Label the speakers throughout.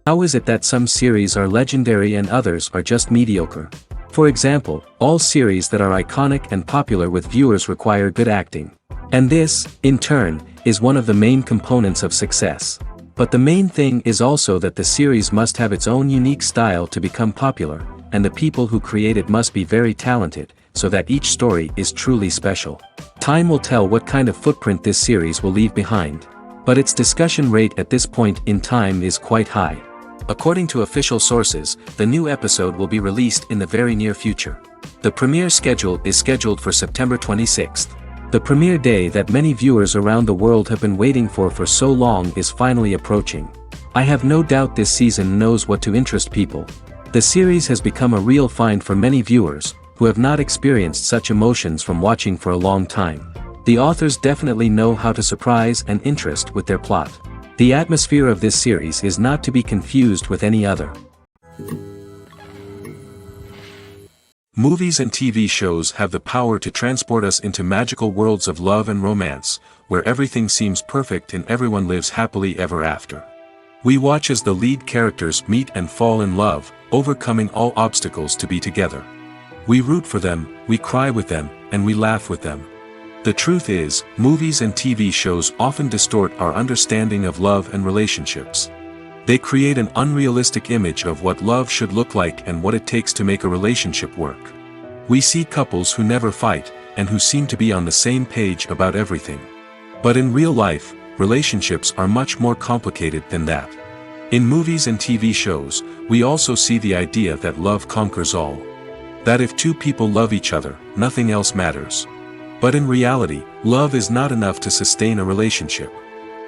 Speaker 1: How is it that some series are legendary and others are just mediocre? For example, all series that are iconic and popular with viewers require good acting. And this, in turn, is one of the main components of success. But the main thing is also that the series must have its own unique style to become popular, and the people who create it must be very talented, so that each story is truly special. Time will tell what kind of footprint this series will leave behind. But its discussion rate at this point in time is quite high. According to official sources, the new episode will be released in the very near future. The premiere schedule is scheduled for September 26th. The premiere day that many viewers around the world have been waiting for so long is finally approaching. I have no doubt this season knows what to interest people. The series has become a real find for many viewers, who have not experienced such emotions from watching for a long time. The authors definitely know how to surprise and interest with their plot. The atmosphere of this series is not to be confused with any other.
Speaker 2: Movies and TV shows have the power to transport us into magical worlds of love and romance, where everything seems perfect and everyone lives happily ever after. We watch as the lead characters meet and fall in love, overcoming all obstacles to be together. We root for them, we cry with them, and we laugh with them. The truth is, movies and TV shows often distort our understanding of love and relationships. They create an unrealistic image of what love should look like and what it takes to make a relationship work. We see couples who never fight, and who seem to be on the same page about everything. But in real life, relationships are much more complicated than that. In movies and TV shows, we also see the idea that love conquers all. That if two people love each other, nothing else matters. But in reality, love is not enough to sustain a relationship.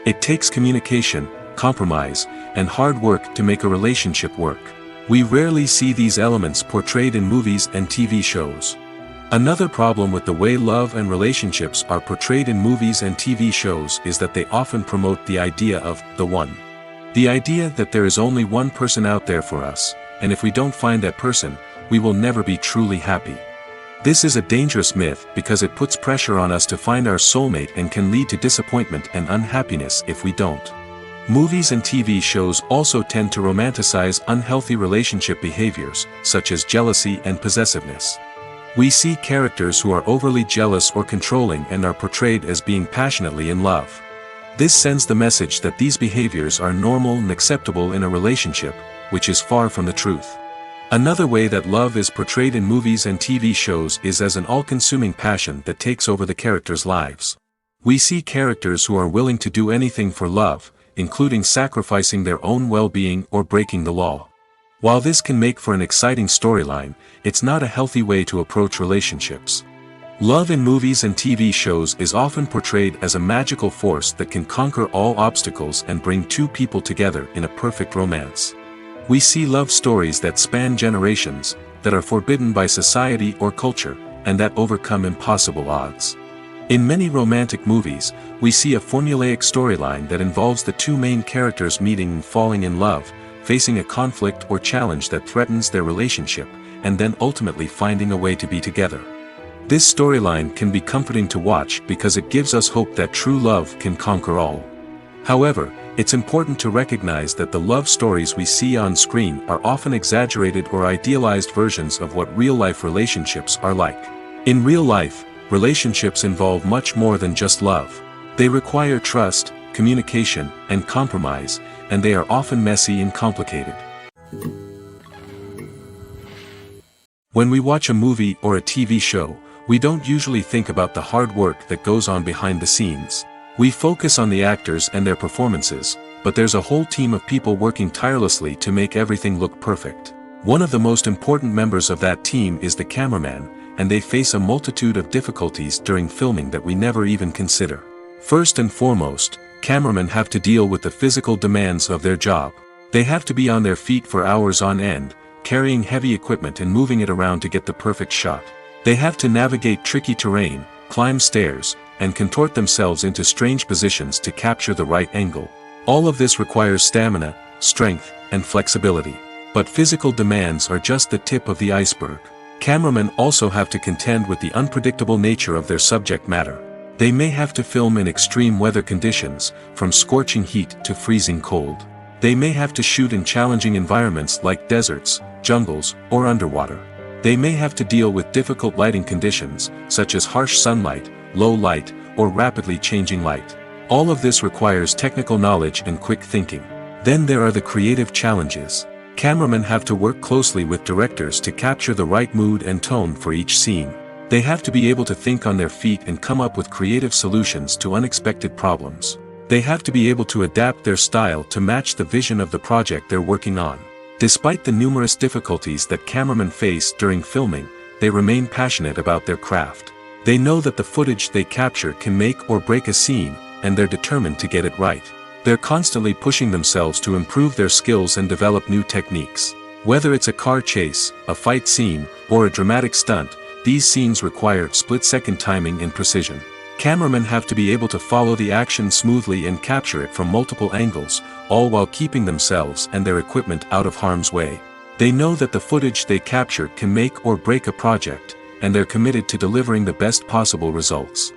Speaker 2: It takes communication, compromise, and hard work to make a relationship work. We rarely see these elements portrayed in movies and TV shows. Another problem with the way love and relationships are portrayed in movies and TV shows is that they often promote the idea of the one. The idea that there is only one person out there for us, and if we don't find that person, we will never be truly happy. This is a dangerous myth because it puts pressure on us to find our soulmate and can lead to disappointment and unhappiness if we don't. Movies and TV shows also tend to romanticize unhealthy relationship behaviors, such as jealousy and possessiveness. We see characters who are overly jealous or controlling and are portrayed as being passionately in love. This sends the message that these behaviors are normal and acceptable in a relationship, which is far from the truth. Another way that love is portrayed in movies and TV shows is as an all-consuming passion that takes over the characters' lives. We see characters who are willing to do anything for love, including sacrificing their own well-being or breaking the law. While this can make for an exciting storyline, it's not a healthy way to approach relationships. Love in movies and TV shows is often portrayed as a magical force that can conquer all obstacles and bring two people together in a perfect romance. We see love stories that span generations, that are forbidden by society or culture, and that overcome impossible odds. In many romantic movies, we see a formulaic storyline that involves the two main characters meeting and falling in love, facing a conflict or challenge that threatens their relationship, and then ultimately finding a way to be together. This storyline can be comforting to watch because it gives us hope that true love can conquer all. However, it's important to recognize that the love stories we see on screen are often exaggerated or idealized versions of what real-life relationships are like. In real life, relationships involve much more than just love. They require trust, communication, and compromise, and they are often messy and complicated. When we watch a movie or a TV show, we don't usually think about the hard work that goes on behind the scenes. We focus on the actors and their performances, but there's a whole team of people working tirelessly to make everything look perfect. One of the most important members of that team is the cameraman, and they face a multitude of difficulties during filming that we never even consider. First and foremost, cameramen have to deal with the physical demands of their job. They have to be on their feet for hours on end, carrying heavy equipment and moving it around to get the perfect shot. They have to navigate tricky terrain, climb stairs, and contort themselves into strange positions to capture the right angle. All of this requires stamina, strength, and flexibility. But physical demands are just the tip of the iceberg. Cameramen also have to contend with the unpredictable nature of their subject matter. They may have to film in extreme weather conditions, from scorching heat to freezing cold. They may have to shoot in challenging environments like deserts, jungles, or underwater. They may have to deal with difficult lighting conditions, such as harsh sunlight, low light, or rapidly changing light. All of this requires technical knowledge and quick thinking. Then there are the creative challenges. Cameramen have to work closely with directors to capture the right mood and tone for each scene. They have to be able to think on their feet and come up with creative solutions to unexpected problems. They have to be able to adapt their style to match the vision of the project they're working on. Despite the numerous difficulties that cameramen face during filming, they remain passionate about their craft. They know that the footage they capture can make or break a scene, and they're determined to get it right. They're constantly pushing themselves to improve their skills and develop new techniques. Whether it's a car chase, a fight scene, or a dramatic stunt, these scenes require split-second timing and precision. Cameramen have to be able to follow the action smoothly and capture it from multiple angles, all while keeping themselves and their equipment out of harm's way. They know that the footage they capture can make or break a project, and they're committed to delivering the best possible results.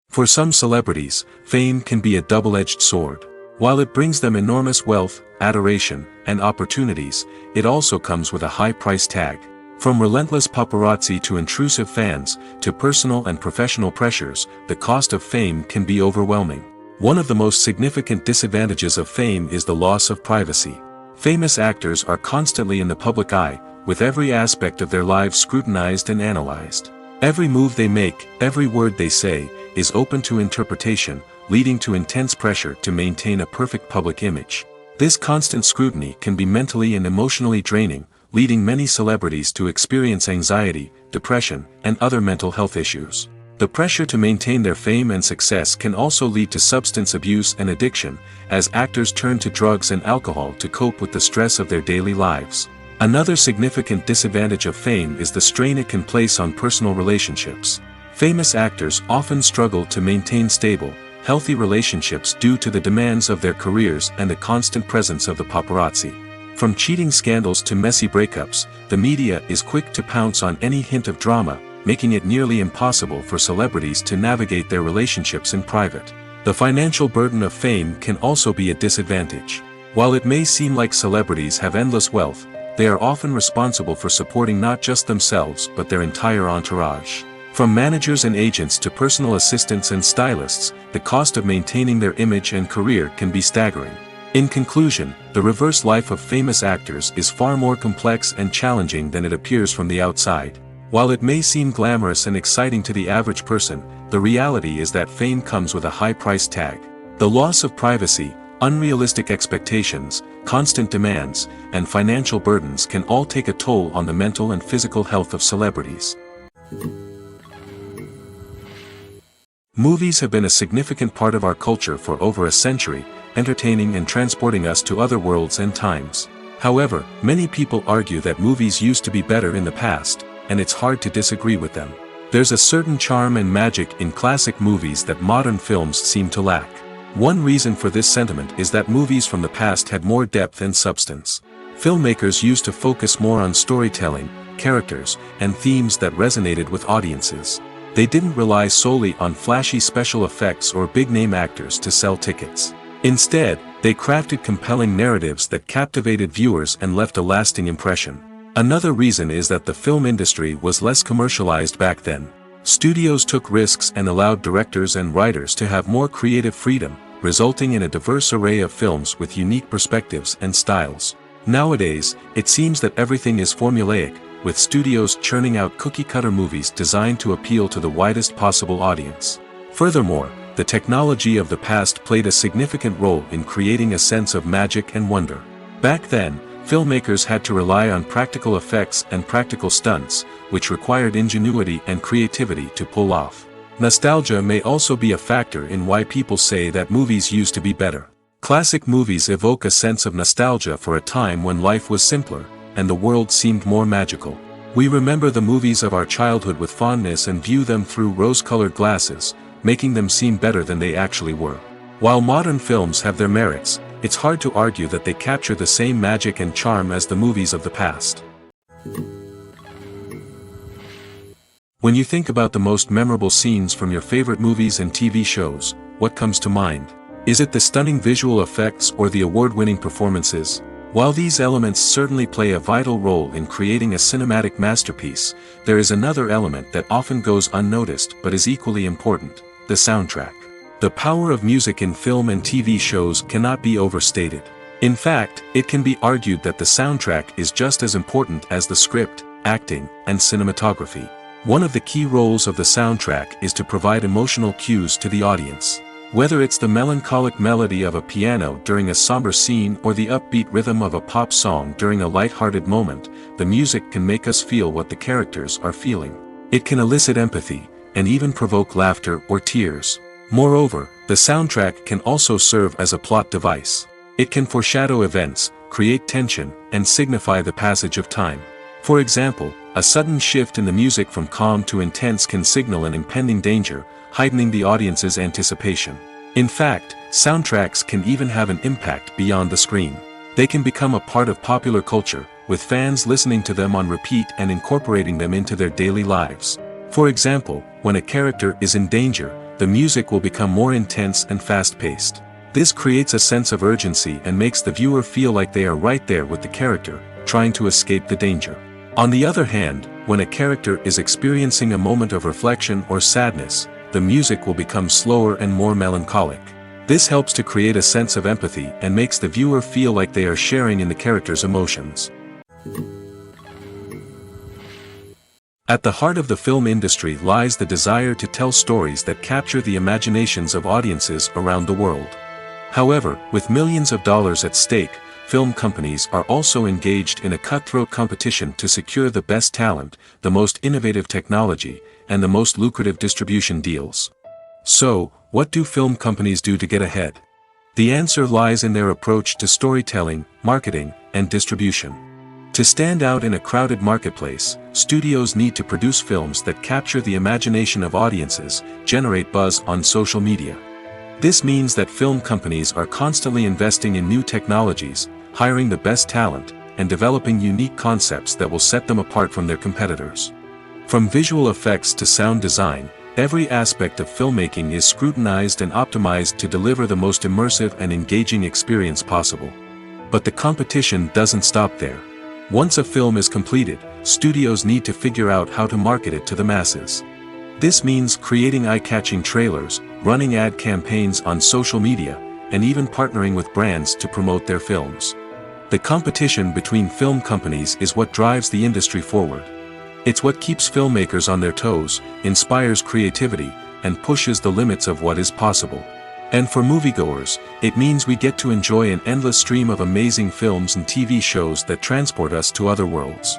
Speaker 2: For some celebrities, fame can be a double-edged sword. While it brings them enormous wealth, adoration, and opportunities, it also comes with a high price tag. From relentless paparazzi to intrusive fans, to personal and professional pressures, the cost of fame can be overwhelming. One of the most significant disadvantages of fame is the loss of privacy. Famous actors are constantly in the public eye, with every aspect of their lives scrutinized and analyzed. Every move they make, every word they say, is open to interpretation, leading to intense pressure to maintain a perfect public image. This constant scrutiny can be mentally and emotionally draining, leading many celebrities to experience anxiety, depression, and other mental health issues. The pressure to maintain their fame and success can also lead to substance abuse and addiction, as actors turn to drugs and alcohol to cope with the stress of their daily lives. Another significant disadvantage of fame is the strain it can place on personal relationships. Famous actors often struggle to maintain stable, healthy relationships due to the demands of their careers and the constant presence of the paparazzi. From cheating scandals to messy breakups, the media is quick to pounce on any hint of drama, making it nearly impossible for celebrities to navigate their relationships in private. The financial burden of fame can also be a disadvantage. While it may seem like celebrities have endless wealth, they are often responsible for supporting not just themselves but their entire entourage. From managers and agents to personal assistants and stylists, the cost of maintaining their image and career can be staggering. In conclusion, the reverse life of famous actors is far more complex and challenging than it appears from the outside. While it may seem glamorous and exciting to the average person, the reality is that fame comes with a high price tag. The loss of privacy, unrealistic expectations, constant demands, and financial burdens can all take a toll on the mental and physical health of celebrities. Movies have been a significant part of our culture for over a century, entertaining and transporting us to other worlds and times. However, many people argue that movies used to be better in the past, and it's hard to disagree with them. There's a certain charm and magic in classic movies that modern films seem to lack. One reason for this sentiment is that movies from the past had more depth and substance. Filmmakers used to focus more on storytelling, characters, and themes that resonated with audiences. They didn't rely solely on flashy special effects or big-name actors to sell tickets. Instead, they crafted compelling narratives that captivated viewers and left a lasting impression. Another reason is that the film industry was less commercialized back then. Studios took risks and allowed directors and writers to have more creative freedom, resulting in a diverse array of films with unique perspectives and styles. Nowadays, it seems that everything is formulaic, with studios churning out cookie-cutter movies designed to appeal to the widest possible audience. Furthermore, the technology of the past played a significant role in creating a sense of magic and wonder. Back then, filmmakers had to rely on practical effects and practical stunts, which required ingenuity and creativity to pull off. Nostalgia may also be a factor in why people say that movies used to be better. Classic movies evoke a sense of nostalgia for a time when life was simpler, and the world seemed more magical. We remember the movies of our childhood with fondness and view them through rose-colored glasses, making them seem better than they actually were. While modern films have their merits, it's hard to argue that they capture the same magic and charm as the movies of the past. When you think about the most memorable scenes from your favorite movies and TV shows, what comes to mind? Is it the stunning visual effects or the award-winning performances? While these elements certainly play a vital role in creating a cinematic masterpiece, there is another element that often goes unnoticed but is equally important: the soundtrack. The power of music in film and TV shows cannot be overstated. In fact, it can be argued that the soundtrack is just as important as the script, acting, and cinematography. One of the key roles of the soundtrack is to provide emotional cues to the audience. Whether it's the melancholic melody of a piano during a somber scene or the upbeat rhythm of a pop song during a light-hearted moment, the music can make us feel what the characters are feeling. It can elicit empathy, and even provoke laughter or tears. Moreover, the soundtrack can also serve as a plot device. It can foreshadow events, create tension, and signify the passage of time. For example, a sudden shift in the music from calm to intense can signal an impending danger, heightening the audience's anticipation. In fact, soundtracks can even have an impact beyond the screen. They can become a part of popular culture, with fans listening to them on repeat and incorporating them into their daily lives. For example, when a character is in danger, the music will become more intense and fast-paced. This creates a sense of urgency and makes the viewer feel like they are right there with the character, trying to escape the danger. On the other hand, when a character is experiencing a moment of reflection or sadness, the music will become slower and more melancholic. This helps to create a sense of empathy and makes the viewer feel like they are sharing in the character's emotions. At the heart of the film industry lies the desire to tell stories that capture the imaginations of audiences around the world. However, with millions of dollars at stake, film companies are also engaged in a cutthroat competition to secure the best talent, the most innovative technology, and the most lucrative distribution deals. So, what do film companies do to get ahead? The answer lies in their approach to storytelling, marketing, and distribution. To stand out in a crowded marketplace, studios need to produce films that capture the imagination of audiences, generate buzz on social media. This means that film companies are constantly investing in new technologies, hiring the best talent, and developing unique concepts that will set them apart from their competitors. From visual effects to sound design, every aspect of filmmaking is scrutinized and optimized to deliver the most immersive and engaging experience possible. But the competition doesn't stop there. Once a film is completed, studios need to figure out how to market it to the masses. This means creating eye-catching trailers, running ad campaigns on social media, and even partnering with brands to promote their films. The competition between film companies is what drives the industry forward. It's what keeps filmmakers on their toes, inspires creativity, and pushes the limits of what is possible. And for moviegoers, it means we get to enjoy an endless stream of amazing films and TV shows that transport us to other worlds.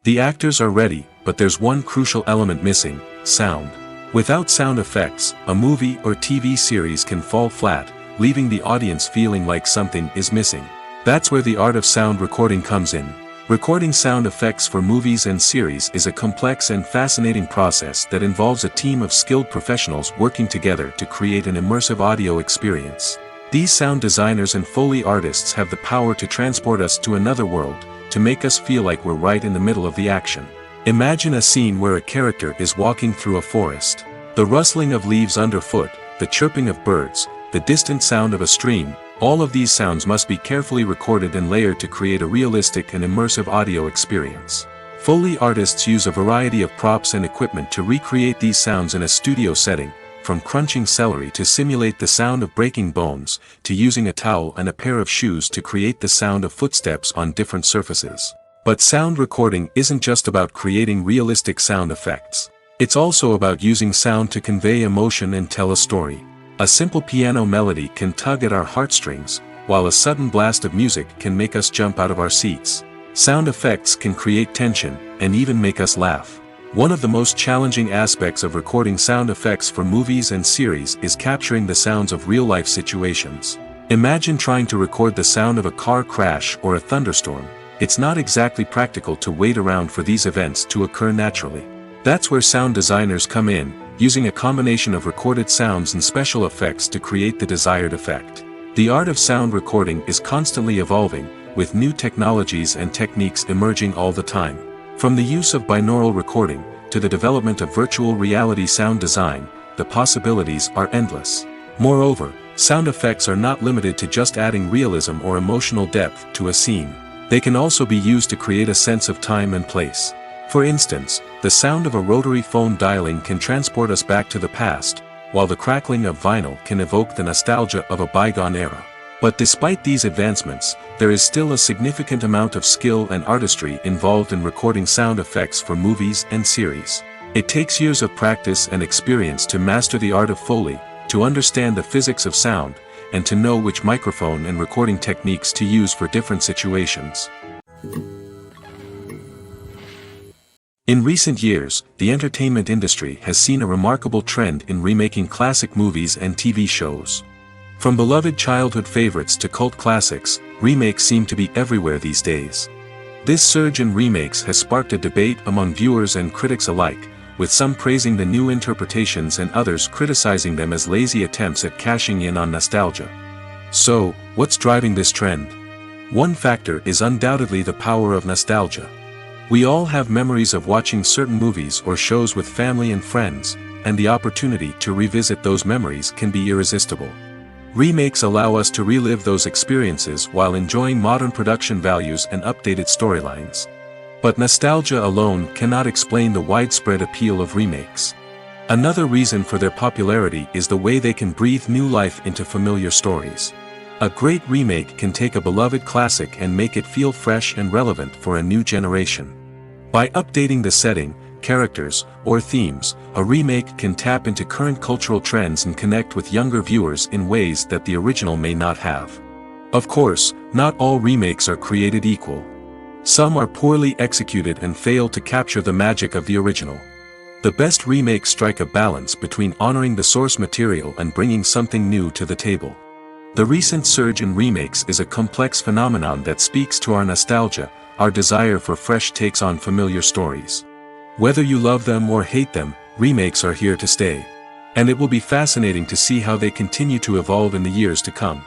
Speaker 2: The actors are ready, but there's one crucial element missing: sound. Without sound effects, a movie or TV series can fall flat, leaving the audience feeling like something is missing. That's where the art of sound recording comes in. Recording sound effects for movies and series is a complex and fascinating process that involves a team of skilled professionals working together to create an immersive audio experience. These sound designers and Foley artists have the power to transport us to another world, to make us feel like we're right in the middle of the action. Imagine a scene where a character is walking through a forest. The rustling of leaves underfoot, the chirping of birds, the distant sound of a stream, all of these sounds must be carefully recorded and layered to create a realistic and immersive audio experience. Foley artists use a variety of props and equipment to recreate these sounds in a studio setting, from crunching celery to simulate the sound of breaking bones, to using a towel and a pair of shoes to create the sound of footsteps on different surfaces. But sound recording isn't just about creating realistic sound effects. It's also about using sound to convey emotion and tell a story. A simple piano melody can tug at our heartstrings, while a sudden blast of music can make us jump out of our seats. Sound effects can create tension, and even make us laugh. One of the most challenging aspects of recording sound effects for movies and series is capturing the sounds of real-life situations. Imagine trying to record the sound of a car crash or a thunderstorm. It's not exactly practical to wait around for these events to occur naturally. That's where sound designers come in, using a combination of recorded sounds and special effects to create the desired effect. The art of sound recording is constantly evolving, with new technologies and techniques emerging all the time. From the use of binaural recording, to the development of virtual reality sound design, the possibilities are endless. Moreover, sound effects are not limited to just adding realism or emotional depth to a scene. They can also be used to create a sense of time and place. For instance, the sound of a rotary phone dialing can transport us back to the past, while the crackling of vinyl can evoke the nostalgia of a bygone era. But despite these advancements, there is still a significant amount of skill and artistry involved in recording sound effects for movies and series. It takes years of practice and experience to master the art of Foley, to understand the physics of sound, and to know which microphone and recording techniques to use for different situations. In recent years, the entertainment industry has seen a remarkable trend in remaking classic movies and TV shows. From beloved childhood favorites to cult classics, remakes seem to be everywhere these days. This surge in remakes has sparked a debate among viewers and critics alike, with some praising the new interpretations and others criticizing them as lazy attempts at cashing in on nostalgia. So, what's driving this trend? One factor is undoubtedly the power of nostalgia. We all have memories of watching certain movies or shows with family and friends, and the opportunity to revisit those memories can be irresistible. Remakes allow us to relive those experiences while enjoying modern production values and updated storylines. But nostalgia alone cannot explain the widespread appeal of remakes. Another reason for their popularity is the way they can breathe new life into familiar stories. A great remake can take a beloved classic and make it feel fresh and relevant for a new generation. By updating the setting, characters, or themes, a remake can tap into current cultural trends and connect with younger viewers in ways that the original may not have. Of course, not all remakes are created equal. Some are poorly executed and fail to capture the magic of the original. The best remakes strike a balance between honoring the source material and bringing something new to the table. The recent surge in remakes is a complex phenomenon that speaks to our nostalgia, our desire for fresh takes on familiar stories. Whether you love them or hate them, remakes are here to stay. And it will be fascinating to see how they continue to evolve in the years to come.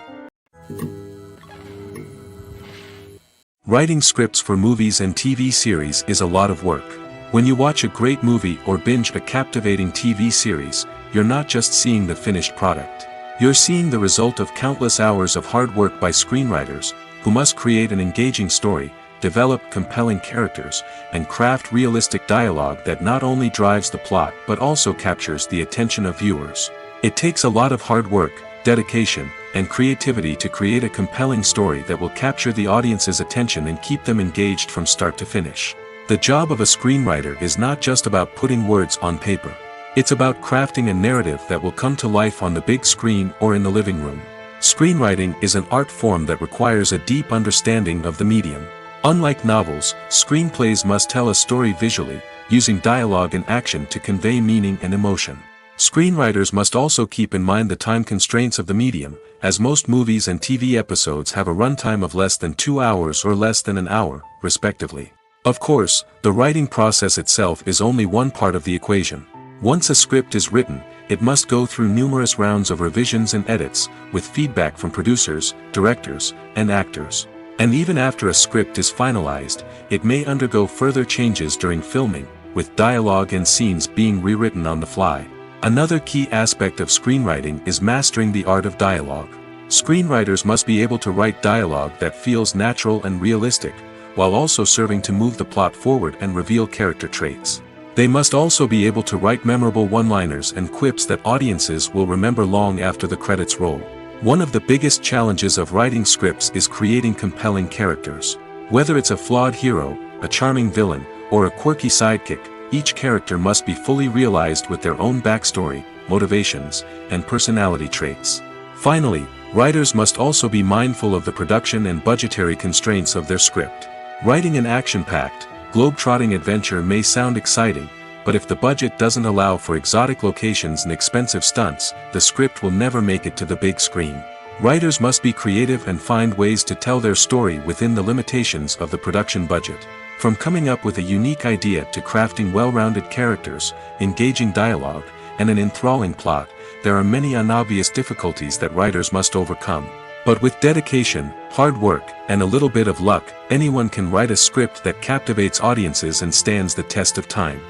Speaker 2: Writing scripts for movies and TV series is a lot of work. When you watch a great movie or binge a captivating TV series, you're not just seeing the finished product. You're seeing the result of countless hours of hard work by screenwriters, who must create an engaging story, develop compelling characters, and craft realistic dialogue that not only drives the plot but also captures the attention of viewers. It takes a lot of hard work, dedication, and creativity to create a compelling story that will capture the audience's attention and keep them engaged from start to finish. The job of a screenwriter is not just about putting words on paper. It's about crafting a narrative that will come to life on the big screen or in the living room. Screenwriting is an art form that requires a deep understanding of the medium. Unlike novels, screenplays must tell a story visually, using dialogue and action to convey meaning and emotion. Screenwriters must also keep in mind the time constraints of the medium, as most movies and TV episodes have a runtime of less than 2 hours or less than an hour, respectively. Of course, the writing process itself is only one part of the equation. Once a script is written, it must go through numerous rounds of revisions and edits, with feedback from producers, directors, and actors. And even after a script is finalized, it may undergo further changes during filming, with dialogue and scenes being rewritten on the fly. Another key aspect of screenwriting is mastering the art of dialogue. Screenwriters must be able to write dialogue that feels natural and realistic, while also serving to move the plot forward and reveal character traits. They must also be able to write memorable one-liners and quips that audiences will remember long after the credits roll. One of the biggest challenges of writing scripts is creating compelling characters. Whether it's a flawed hero, a charming villain, or a quirky sidekick, each character must be fully realized with their own backstory, motivations, and personality traits. Finally, writers must also be mindful of the production and budgetary constraints of their script. Writing an action-packed, globe-trotting adventure may sound exciting, but if the budget doesn't allow for exotic locations and expensive stunts, the script will never make it to the big screen. Writers must be creative and find ways to tell their story within the limitations of the production budget. From coming up with a unique idea to crafting well-rounded characters, engaging dialogue, and an enthralling plot, there are many unobvious difficulties that writers must overcome. But with dedication, hard work, and a little bit of luck, anyone can write a script that captivates audiences and stands the test of time.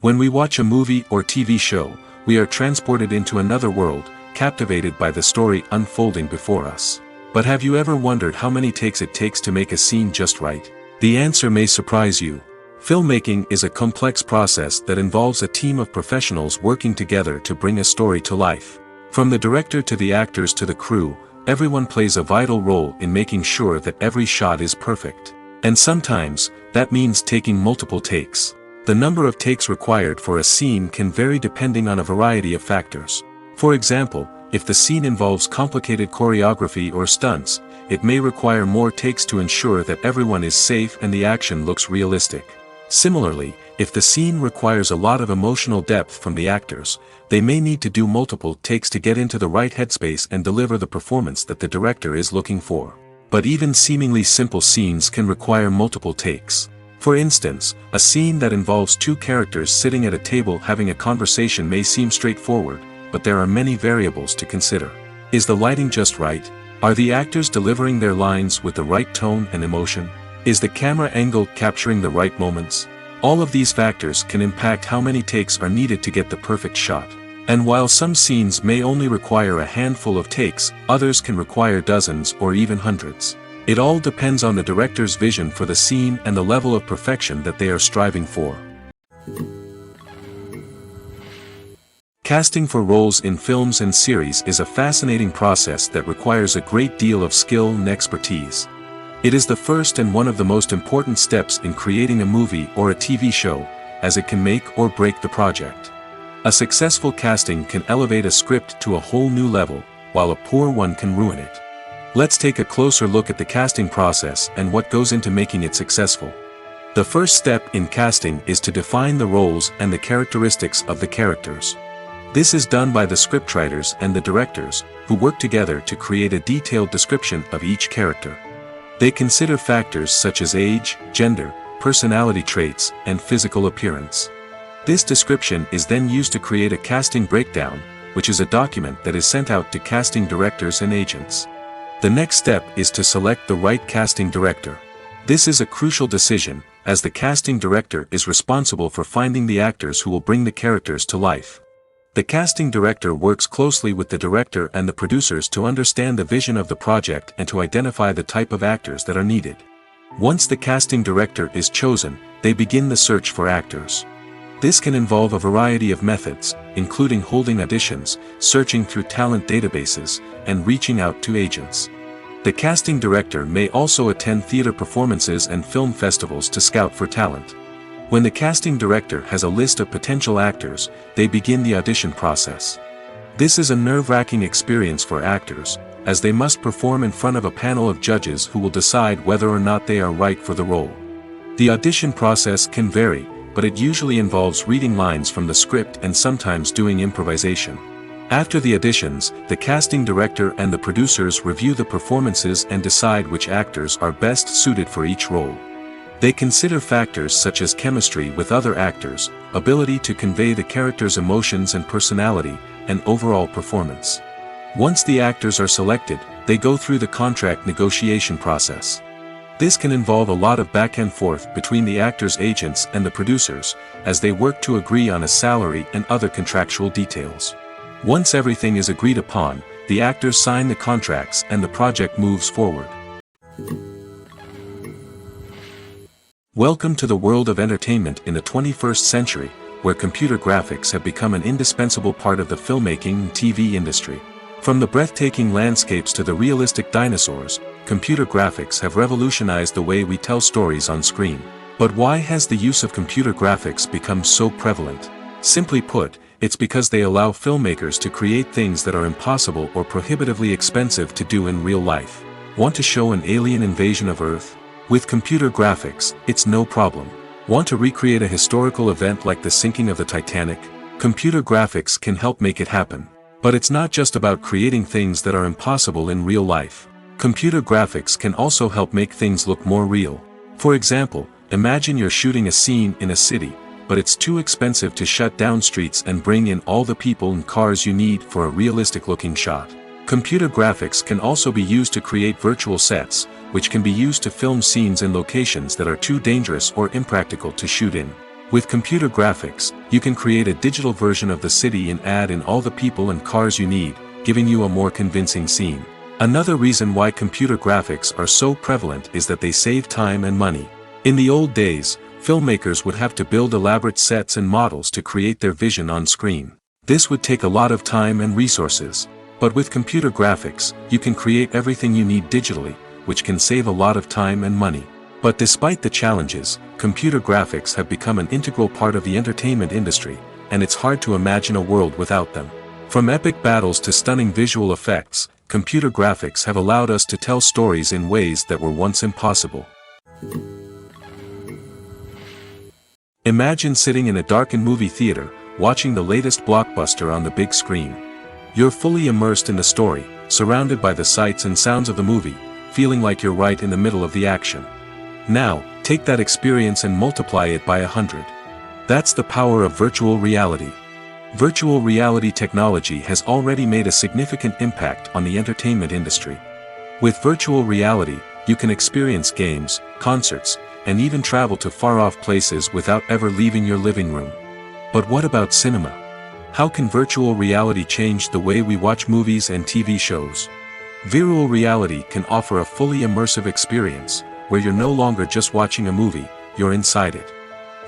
Speaker 2: When we watch a movie or TV show, we are transported into another world, captivated by the story unfolding before us. But have you ever wondered how many takes it takes to make a scene just right? The answer may surprise you. Filmmaking is a complex process that involves a team of professionals working together to bring a story to life. From the director to the actors to the crew, everyone plays a vital role in making sure that every shot is perfect. And sometimes, that means taking multiple takes. The number of takes required for a scene can vary depending on a variety of factors. For example, if the scene involves complicated choreography or stunts, it may require more takes to ensure that everyone is safe and the action looks realistic. Similarly, if the scene requires a lot of emotional depth from the actors, they may need to do multiple takes to get into the right headspace and deliver the performance that the director is looking for. But even seemingly simple scenes can require multiple takes. For instance, a scene that involves two characters sitting at a table having a conversation may seem straightforward, but there are many variables to consider. Is the lighting just right? Are the actors delivering their lines with the right tone and emotion? Is the camera angle capturing the right moments? All of these factors can impact how many takes are needed to get the perfect shot. And while some scenes may only require a handful of takes, others can require dozens or even hundreds. It all depends on the director's vision for the scene and the level of perfection that they are striving for. Casting for roles in films and series is a fascinating process that requires a great deal of skill and expertise. It is the first and one of the most important steps in creating a movie or a TV show, as it can make or break the project. A successful casting can elevate a script to a whole new level, while a poor one can ruin it. Let's take a closer look at the casting process and what goes into making it successful. The first step in casting is to define the roles and the characteristics of the characters. This is done by the scriptwriters and the directors, who work together to create a detailed description of each character. They consider factors such as age, gender, personality traits, and physical appearance. This description is then used to create a casting breakdown, which is a document that is sent out to casting directors and agents. The next step is to select the right casting director. This is a crucial decision, as the casting director is responsible for finding the actors who will bring the characters to life. The casting director works closely with the director and the producers to understand the vision of the project and to identify the type of actors that are needed. Once the casting director is chosen, they begin the search for actors. This can involve a variety of methods, including holding auditions, searching through talent databases, and reaching out to agents. The casting director may also attend theater performances and film festivals to scout for talent. When the casting director has a list of potential actors, they begin the audition process. This is a nerve-wracking experience for actors, as they must perform in front of a panel of judges who will decide whether or not they are right for the role. The audition process can vary, but it usually involves reading lines from the script and sometimes doing improvisation. After the auditions, the casting director and the producers review the performances and decide which actors are best suited for each role. They consider factors such as chemistry with other actors, ability to convey the character's emotions and personality, and overall performance. Once the actors are selected, they go through the contract negotiation process. This can involve a lot of back and forth between the actors' agents and the producers, as they work to agree on a salary and other contractual details. Once everything is agreed upon, the actors sign the contracts and the project moves forward. Welcome to the world of entertainment in the 21st century, where computer graphics have become an indispensable part of the filmmaking and TV industry. From the breathtaking landscapes to the realistic dinosaurs, computer graphics have revolutionized the way we tell stories on screen. But why has the use of computer graphics become so prevalent? Simply put, it's because they allow filmmakers to create things that are impossible or prohibitively expensive to do in real life. Want to show an alien invasion of Earth? With computer graphics, it's no problem. Want to recreate a historical event like the sinking of the Titanic? Computer graphics can help make it happen. But it's not just about creating things that are impossible in real life. Computer graphics can also help make things look more real. For example, imagine you're shooting a scene in a city, but it's too expensive to shut down streets and bring in all the people and cars you need for a realistic-looking shot. Computer graphics can also be used to create virtual sets, which can be used to film scenes in locations that are too dangerous or impractical to shoot in. With computer graphics, you can create a digital version of the city and add in all the people and cars you need, giving you a more convincing scene. Another reason why computer graphics are so prevalent is that they save time and money. In the old days, filmmakers would have to build elaborate sets and models to create their vision on screen. This would take a lot of time and resources. But with computer graphics, you can create everything you need digitally, which can save a lot of time and money. But despite the challenges, computer graphics have become an integral part of the entertainment industry, and it's hard to imagine a world without them. From epic battles to stunning visual effects, computer graphics have allowed us to tell stories in ways that were once impossible. Imagine sitting in a darkened movie theater, watching the latest blockbuster on the big screen. You're fully immersed in the story, surrounded by the sights and sounds of the movie, feeling like you're right in the middle of the action. Now, take that experience and multiply it by 100. That's the power of virtual reality. Virtual reality technology has already made a significant impact on the entertainment industry. With virtual reality, you can experience games, concerts, and even travel to far-off places without ever leaving your living room. But what about cinema? How can virtual reality change the way we watch movies and TV shows? Virtual reality can offer a fully immersive experience, where you're no longer just watching a movie, you're inside it.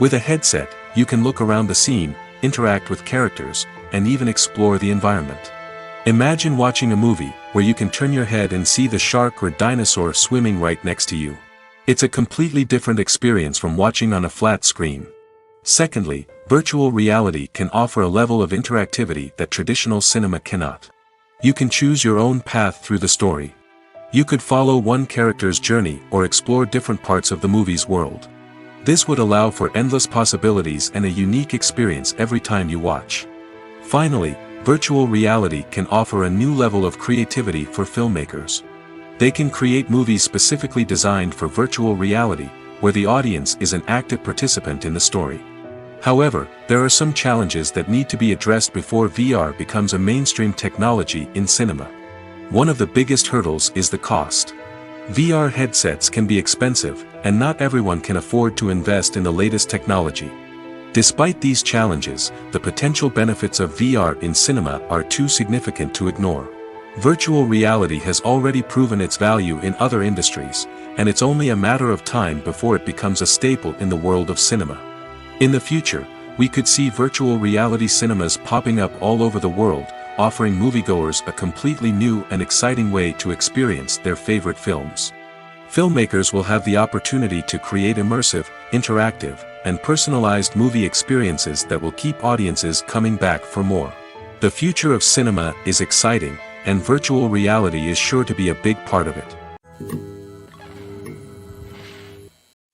Speaker 2: With a headset, you can look around the scene, interact with characters, and even explore the environment. Imagine watching a movie, where you can turn your head and see the shark or dinosaur swimming right next to you. It's a completely different experience from watching on a flat screen. Secondly, virtual reality can offer a level of interactivity that traditional cinema cannot. You can choose your own path through the story. You could follow one character's journey or explore different parts of the movie's world. This would allow for endless possibilities and a unique experience every time you watch. Finally, virtual reality can offer a new level of creativity for filmmakers. They can create movies specifically designed for virtual reality, where the audience is an active participant in the story. However, there are some challenges that need to be addressed before VR becomes a mainstream technology in cinema. One of the biggest hurdles is the cost. VR headsets can be expensive, and not everyone can afford to invest in the latest technology. Despite these challenges, the potential benefits of VR in cinema are too significant to ignore. Virtual reality has already proven its value in other industries, and it's only a matter of time before it becomes a staple in the world of cinema. In the future, we could see virtual reality cinemas popping up all over the world, offering moviegoers a completely new and exciting way to experience their favorite films. Filmmakers will have the opportunity to create immersive, interactive, and personalized movie experiences that will keep audiences coming back for more. The future of cinema is exciting, and virtual reality is sure to be a big part of it.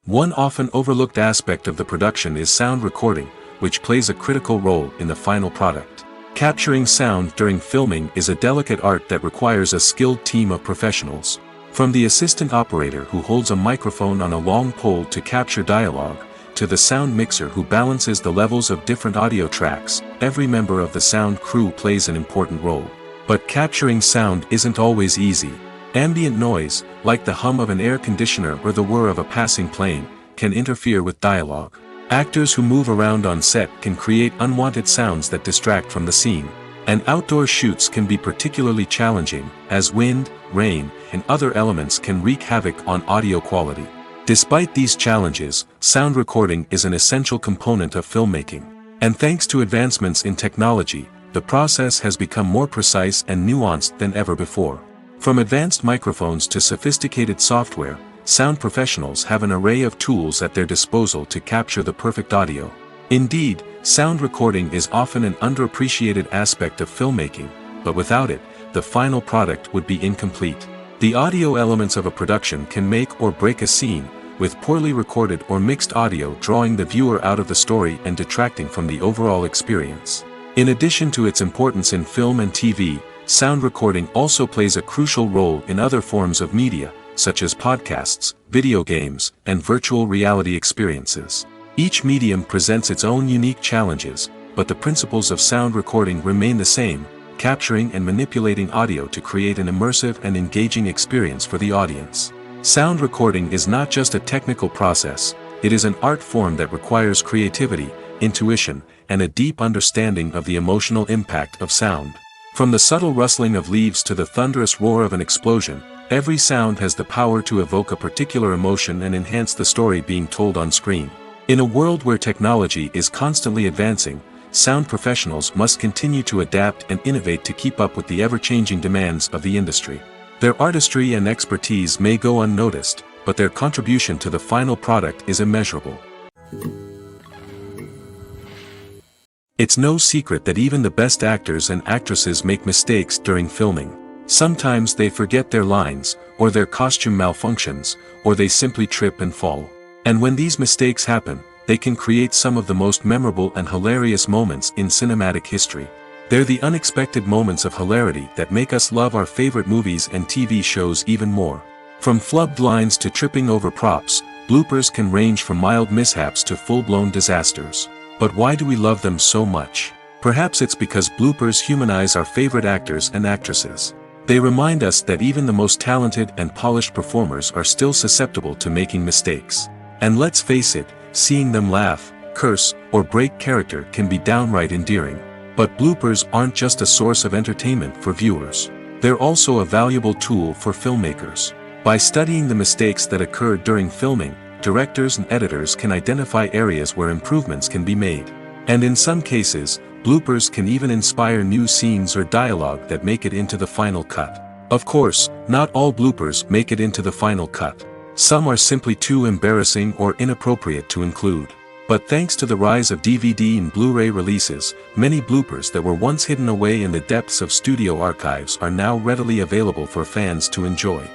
Speaker 2: One often overlooked aspect of the production is sound recording, which plays a critical role in the final product. Capturing sound during filming is a delicate art that requires a skilled team of professionals. From the assistant operator who holds a microphone on a long pole to capture dialogue, to the sound mixer who balances the levels of different audio tracks, every member of the sound crew plays an important role. But capturing sound isn't always easy. Ambient noise, like the hum of an air conditioner or the whir of a passing plane, can interfere with dialogue. Actors who move around on set can create unwanted sounds that distract from the scene. And outdoor shoots can be particularly challenging, as wind, rain, and other elements can wreak havoc on audio quality. Despite these challenges, sound recording is an essential component of filmmaking. And thanks to advancements in technology, the process has become more precise and nuanced than ever before. From advanced microphones to sophisticated software, sound professionals have an array of tools at their disposal to capture the perfect audio. Indeed, sound recording is often an underappreciated aspect of filmmaking, but without it, the final product would be incomplete. The audio elements of a production can make or break a scene, with poorly recorded or mixed audio drawing the viewer out of the story and detracting from the overall experience. In addition to its importance in film and TV, sound recording also plays a crucial role in other forms of media, such as podcasts, video games, and virtual reality experiences. Each medium presents its own unique challenges, but the principles of sound recording remain the same, capturing and manipulating audio to create an immersive and engaging experience for the audience. Sound recording is not just a technical process, It is an art form that requires creativity, intuition, and a deep understanding of the emotional impact of sound. From the subtle rustling of leaves to the thunderous roar of an explosion, every sound has the power to evoke a particular emotion and enhance the story being told on screen. In a world where technology is constantly advancing, sound professionals must continue to adapt and innovate to keep up with the ever-changing demands of the industry. Their artistry and expertise may go unnoticed, but their contribution to the final product is immeasurable. It's no secret that even the best actors and actresses make mistakes during filming. Sometimes they forget their lines, or their costume malfunctions, or they simply trip and fall. And when these mistakes happen, they can create some of the most memorable and hilarious moments in cinematic history. They're the unexpected moments of hilarity that make us love our favorite movies and TV shows even more. From flubbed lines to tripping over props, bloopers can range from mild mishaps to full-blown disasters. But why do we love them so much? Perhaps it's because bloopers humanize our favorite actors and actresses. They remind us that even the most talented and polished performers are still susceptible to making mistakes. And let's face it, seeing them laugh, curse, or break character can be downright endearing. But bloopers aren't just a source of entertainment for viewers. They're also a valuable tool for filmmakers. By studying the mistakes that occur during filming, directors and editors can identify areas where improvements can be made. And in some cases, bloopers can even inspire new scenes or dialogue that make it into the final cut. Of course, not all bloopers make it into the final cut. Some are simply too embarrassing or inappropriate to include. But thanks to the rise of DVD and Blu-ray releases, many bloopers that were once hidden away in the depths of studio archives are now readily available for fans to enjoy.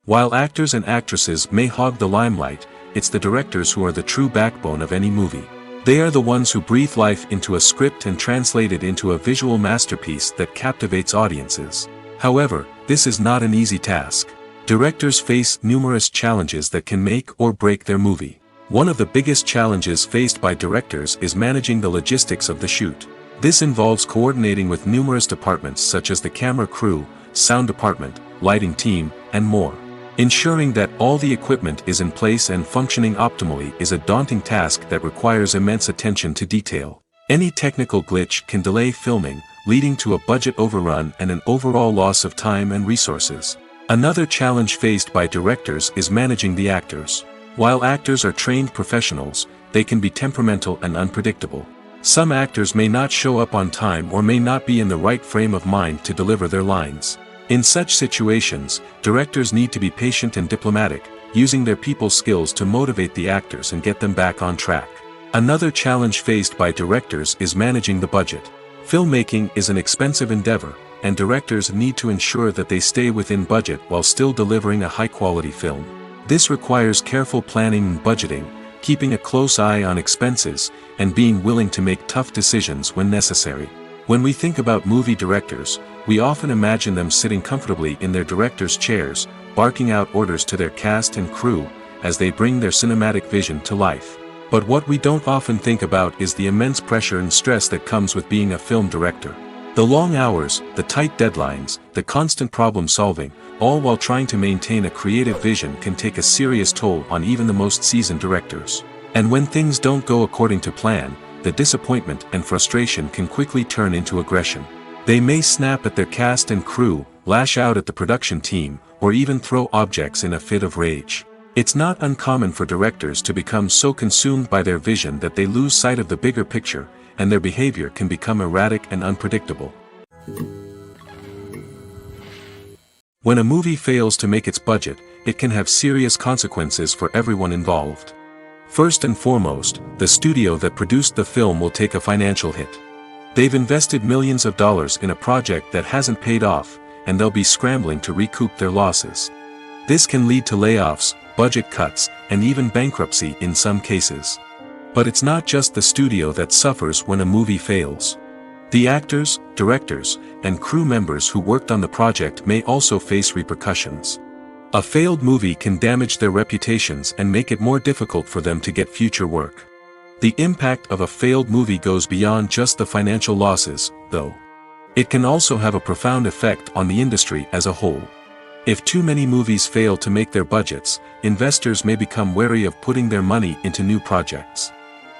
Speaker 2: While actors and actresses may hog the limelight, it's the directors who are the true backbone of any movie. They are the ones who breathe life into a script and translate it into a visual masterpiece that captivates audiences. However, this is not an easy task. Directors face numerous challenges that can make or break their movie. One of the biggest challenges faced by directors is managing the logistics of the shoot. This involves coordinating with numerous departments such as the camera crew, sound department, lighting team, and more. Ensuring that all the equipment is in place and functioning optimally is a daunting task that requires immense attention to detail. Any technical glitch can delay filming, leading to a budget overrun and an overall loss of time and resources. Another challenge faced by directors is managing the actors. While actors are trained professionals, they can be temperamental and unpredictable. Some actors may not show up on time or may not be in the right frame of mind to deliver their lines. In such situations, directors need to be patient and diplomatic, using their people skills to motivate the actors and get them back on track. Another challenge faced by directors is managing the budget. Filmmaking is an expensive endeavor, and directors need to ensure that they stay within budget while still delivering a high-quality film. This requires careful planning and budgeting, keeping a close eye on expenses, and being willing to make tough decisions when necessary. When we think about movie directors, we often imagine them sitting comfortably in their director's chairs, barking out orders to their cast and crew, as they bring their cinematic vision to life. But what we don't often think about is the immense pressure and stress that comes with being a film director. The long hours, the tight deadlines, the constant problem solving, all while trying to maintain a creative vision can take a serious toll on even the most seasoned directors. And when things don't go according to plan, the disappointment and frustration can quickly turn into aggression. They may snap at their cast and crew, lash out at the production team, or even throw objects in a fit of rage. It's not uncommon for directors to become so consumed by their vision that they lose sight of the bigger picture, and their behavior can become erratic and unpredictable. When a movie fails to make its budget, it can have serious consequences for everyone involved. First and foremost, the studio that produced the film will take a financial hit. They've invested millions of dollars in a project that hasn't paid off, and they'll be scrambling to recoup their losses. This can lead to layoffs, budget cuts, and even bankruptcy in some cases. But it's not just the studio that suffers when a movie fails. The actors, directors, and crew members who worked on the project may also face repercussions. A failed movie can damage their reputations and make it more difficult for them to get future work. The impact of a failed movie goes beyond just the financial losses, though. It can also have a profound effect on the industry as a whole. If too many movies fail to make their budgets, investors may become wary of putting their money into new projects.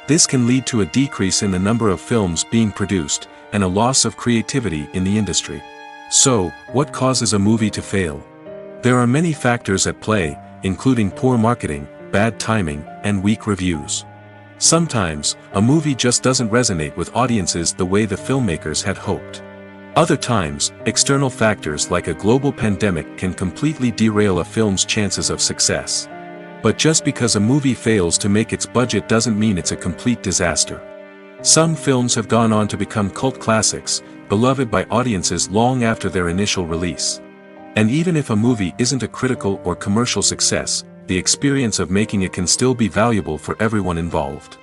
Speaker 2: This can lead to a decrease in the number of films being produced, and a loss of creativity in the industry. So, what causes a movie to fail? There are many factors at play, including poor marketing, bad timing, and weak reviews. Sometimes, a movie just doesn't resonate with audiences the way the filmmakers had hoped. Other times, external factors like a global pandemic can completely derail a film's chances of success. But just because a movie fails to make its budget doesn't mean it's a complete disaster. Some films have gone on to become cult classics, beloved by audiences long after their initial release. And even if a movie isn't a critical or commercial success, the experience of making it can still be valuable for everyone involved.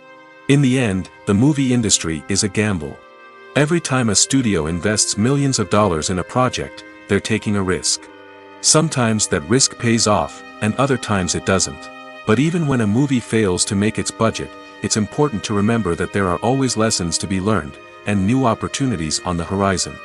Speaker 2: In the end, the movie industry is a gamble. Every time a studio invests millions of dollars in a project, they're taking a risk. Sometimes that risk pays off, and other times it doesn't. But even when a movie fails to make its budget, it's important to remember that there are always lessons to be learned, and new opportunities on the horizon.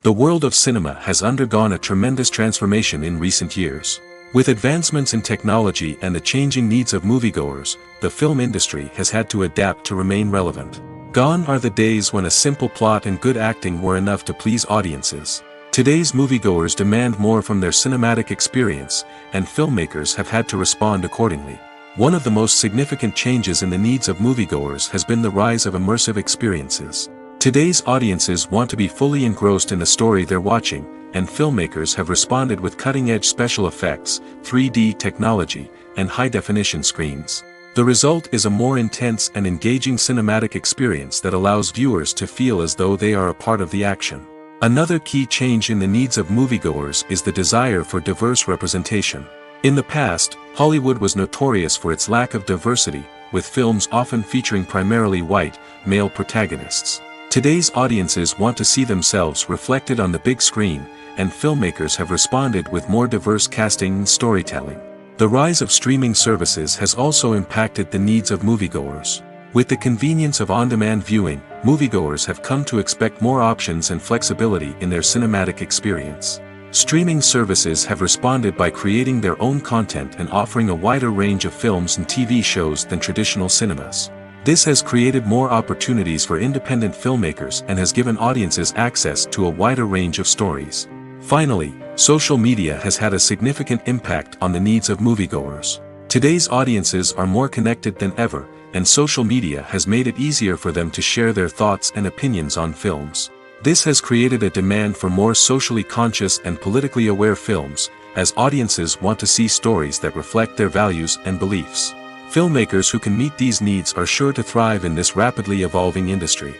Speaker 2: The world of cinema has undergone a tremendous transformation in recent years. With advancements in technology and the changing needs of moviegoers, the film industry has had to adapt to remain relevant. Gone are the days when a simple plot and good acting were enough to please audiences. Today's moviegoers demand more from their cinematic experience, and filmmakers have had to respond accordingly. One of the most significant changes in the needs of moviegoers has been the rise of immersive experiences. Today's audiences want to be fully engrossed in the story they're watching, and filmmakers have responded with cutting-edge special effects, 3D technology, and high-definition screens. The result is a more intense and engaging cinematic experience that allows viewers to feel as though they are a part of the action. Another key change in the needs of moviegoers is the desire for diverse representation. In the past, Hollywood was notorious for its lack of diversity, with films often featuring primarily white, male protagonists. Today's audiences want to see themselves reflected on the big screen, and filmmakers have responded with more diverse casting and storytelling. The rise of streaming services has also impacted the needs of moviegoers. With the convenience of on-demand viewing, moviegoers have come to expect more options and flexibility in their cinematic experience. Streaming services have responded by creating their own content and offering a wider range of films and TV shows than traditional cinemas. This has created more opportunities for independent filmmakers and has given audiences access to a wider range of stories. Finally, social media has had a significant impact on the needs of moviegoers. Today's audiences are more connected than ever, and social media has made it easier for them to share their thoughts and opinions on films. This has created a demand for more socially conscious and politically aware films, as audiences want to see stories that reflect their values and beliefs. Filmmakers who can meet these needs are sure to thrive in this rapidly evolving industry.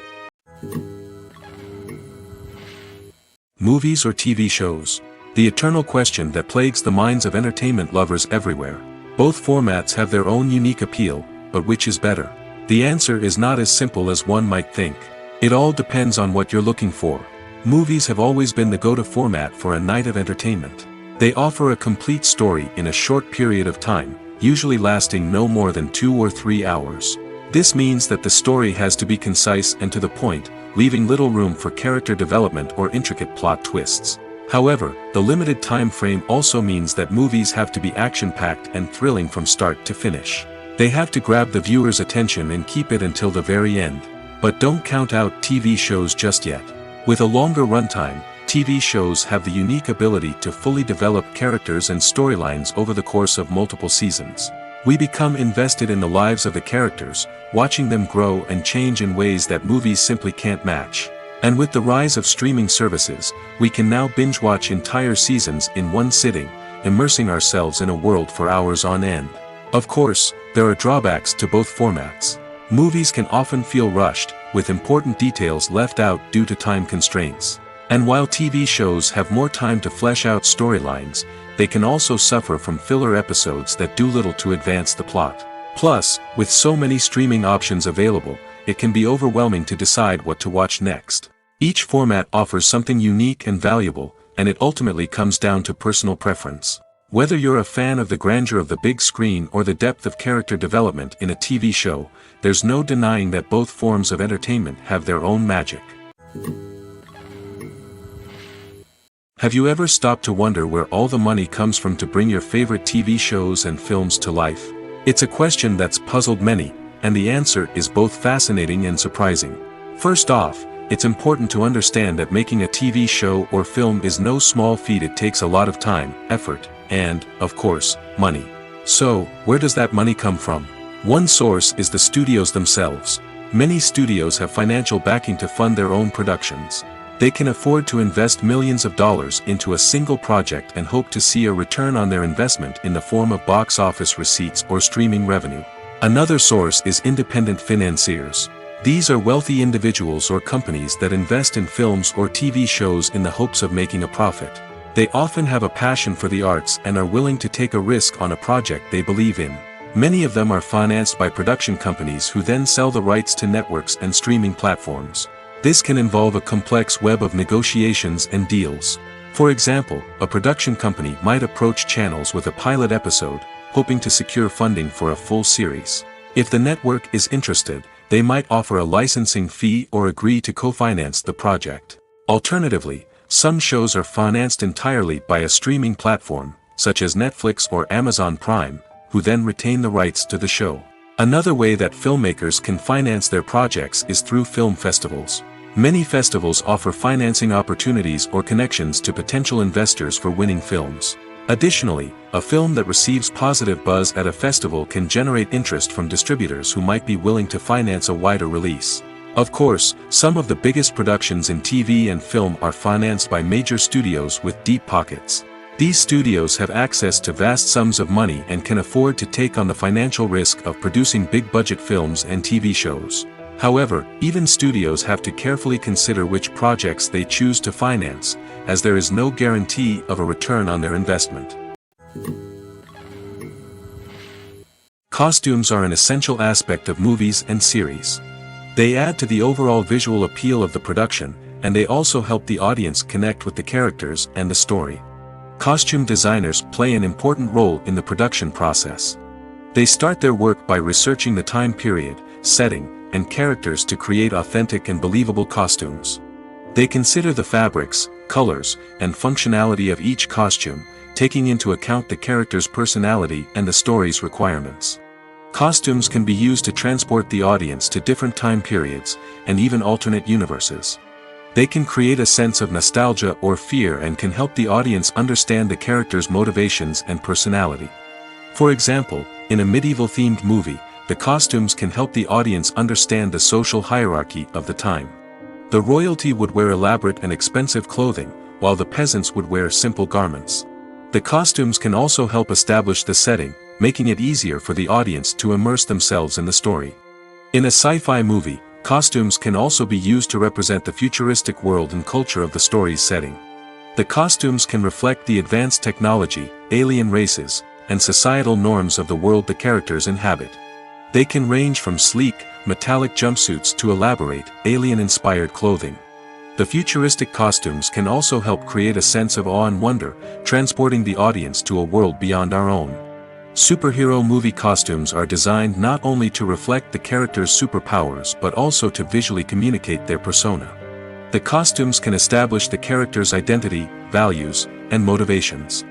Speaker 2: Movies or TV shows? The eternal question that plagues the minds of entertainment lovers everywhere. Both formats have their own unique appeal, but which is better? The answer is not as simple as one might think. It all depends on what you're looking for. Movies have always been the go-to format for a night of entertainment. They offer a complete story in a short period of time, usually lasting no more than 2 or 3 hours. This means that the story has to be concise and to the point, leaving little room for character development or intricate plot twists. However, the limited time frame also means that movies have to be action-packed and thrilling from start to finish. They have to grab the viewer's attention and keep it until the very end. But don't count out TV shows just yet. With a longer runtime, TV shows have the unique ability to fully develop characters and storylines over the course of multiple seasons. We become invested in the lives of the characters, watching them grow and change in ways that movies simply can't match. And with the rise of streaming services, we can now binge-watch entire seasons in one sitting, immersing ourselves in a world for hours on end. Of course, there are drawbacks to both formats. Movies can often feel rushed, with important details left out due to time constraints. And while TV shows have more time to flesh out storylines, they can also suffer from filler episodes that do little to advance the plot. Plus, with so many streaming options available, it can be overwhelming to decide what to watch next. Each format offers something unique and valuable, and it ultimately comes down to personal preference. Whether you're a fan of the grandeur of the big screen or the depth of character development in a TV show, there's no denying that both forms of entertainment have their own magic. Have you ever stopped to wonder where all the money comes from to bring your favorite TV shows and films to life? It's a question that's puzzled many, and the answer is both fascinating and surprising. First off, it's important to understand that making a TV show or film is no small feat. It takes a lot of time, effort, and, of course, money. So, where does that money come from? One source is the studios themselves. Many studios have financial backing to fund their own productions. They can afford to invest millions of dollars into a single project and hope to see a return on their investment in the form of box office receipts or streaming revenue. Another source is independent financiers. These are wealthy individuals or companies that invest in films or TV shows in the hopes of making a profit. They often have a passion for the arts and are willing to take a risk on a project they believe in. Many of them are financed by production companies who then sell the rights to networks and streaming platforms. This can involve a complex web of negotiations and deals. For example, a production company might approach channels with a pilot episode, hoping to secure funding for a full series. If the network is interested, they might offer a licensing fee or agree to co-finance the project. Alternatively, some shows are financed entirely by a streaming platform, such as Netflix or Amazon Prime, who then retain the rights to the show. Another way that filmmakers can finance their projects is through film festivals. Many festivals offer financing opportunities or connections to potential investors for winning films. Additionally, a film that receives positive buzz at a festival can generate interest from distributors who might be willing to finance a wider release. Of course, some of the biggest productions in TV and film are financed by major studios with deep pockets. These studios have access to vast sums of money and can afford to take on the financial risk of producing big-budget films and TV shows. However, even studios have to carefully consider which projects they choose to finance, as there is no guarantee of a return on their investment. Costumes are an essential aspect of movies and series. They add to the overall visual appeal of the production, and they also help the audience connect with the characters and the story. Costume designers play an important role in the production process. They start their work by researching the time period, setting, and characters to create authentic and believable costumes. They consider the fabrics, colors, and functionality of each costume, taking into account the character's personality and the story's requirements. Costumes can be used to transport the audience to different time periods, and even alternate universes. They can create a sense of nostalgia or fear and can help the audience understand the character's motivations and personality. For example, in a medieval-themed movie, the costumes can help the audience understand the social hierarchy of the time. The royalty would wear elaborate and expensive clothing, while the peasants would wear simple garments. The costumes can also help establish the setting, making it easier for the audience to immerse themselves in the story. In a sci-fi movie, costumes can also be used to represent the futuristic world and culture of the story's setting. The costumes can reflect the advanced technology, alien races, and societal norms of the world the characters inhabit. They can range from sleek, metallic jumpsuits to elaborate, alien-inspired clothing. The futuristic costumes can also help create a sense of awe and wonder, transporting the audience to a world beyond our own. Superhero movie costumes are designed not only to reflect the character's superpowers but also to visually communicate their persona. The costumes can establish the character's identity, values, and motivations.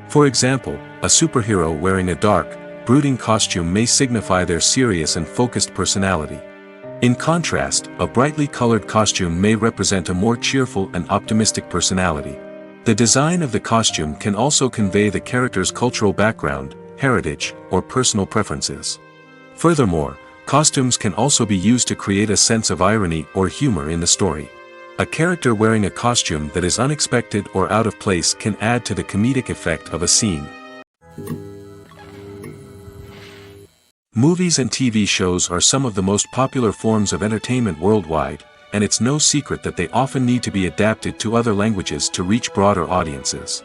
Speaker 2: For example, a superhero wearing a dark, brooding costume may signify their serious and focused personality. In contrast, a brightly colored costume may represent a more cheerful and optimistic personality. The design of the costume can also convey the character's cultural background, heritage, or personal preferences. Furthermore, costumes can also be used to create a sense of irony or humor in the story. A character wearing a costume that is unexpected or out of place can add to the comedic effect of a scene. Movies and TV shows are some of the most popular forms of entertainment worldwide, and it's no secret that they often need to be adapted to other languages to reach broader audiences.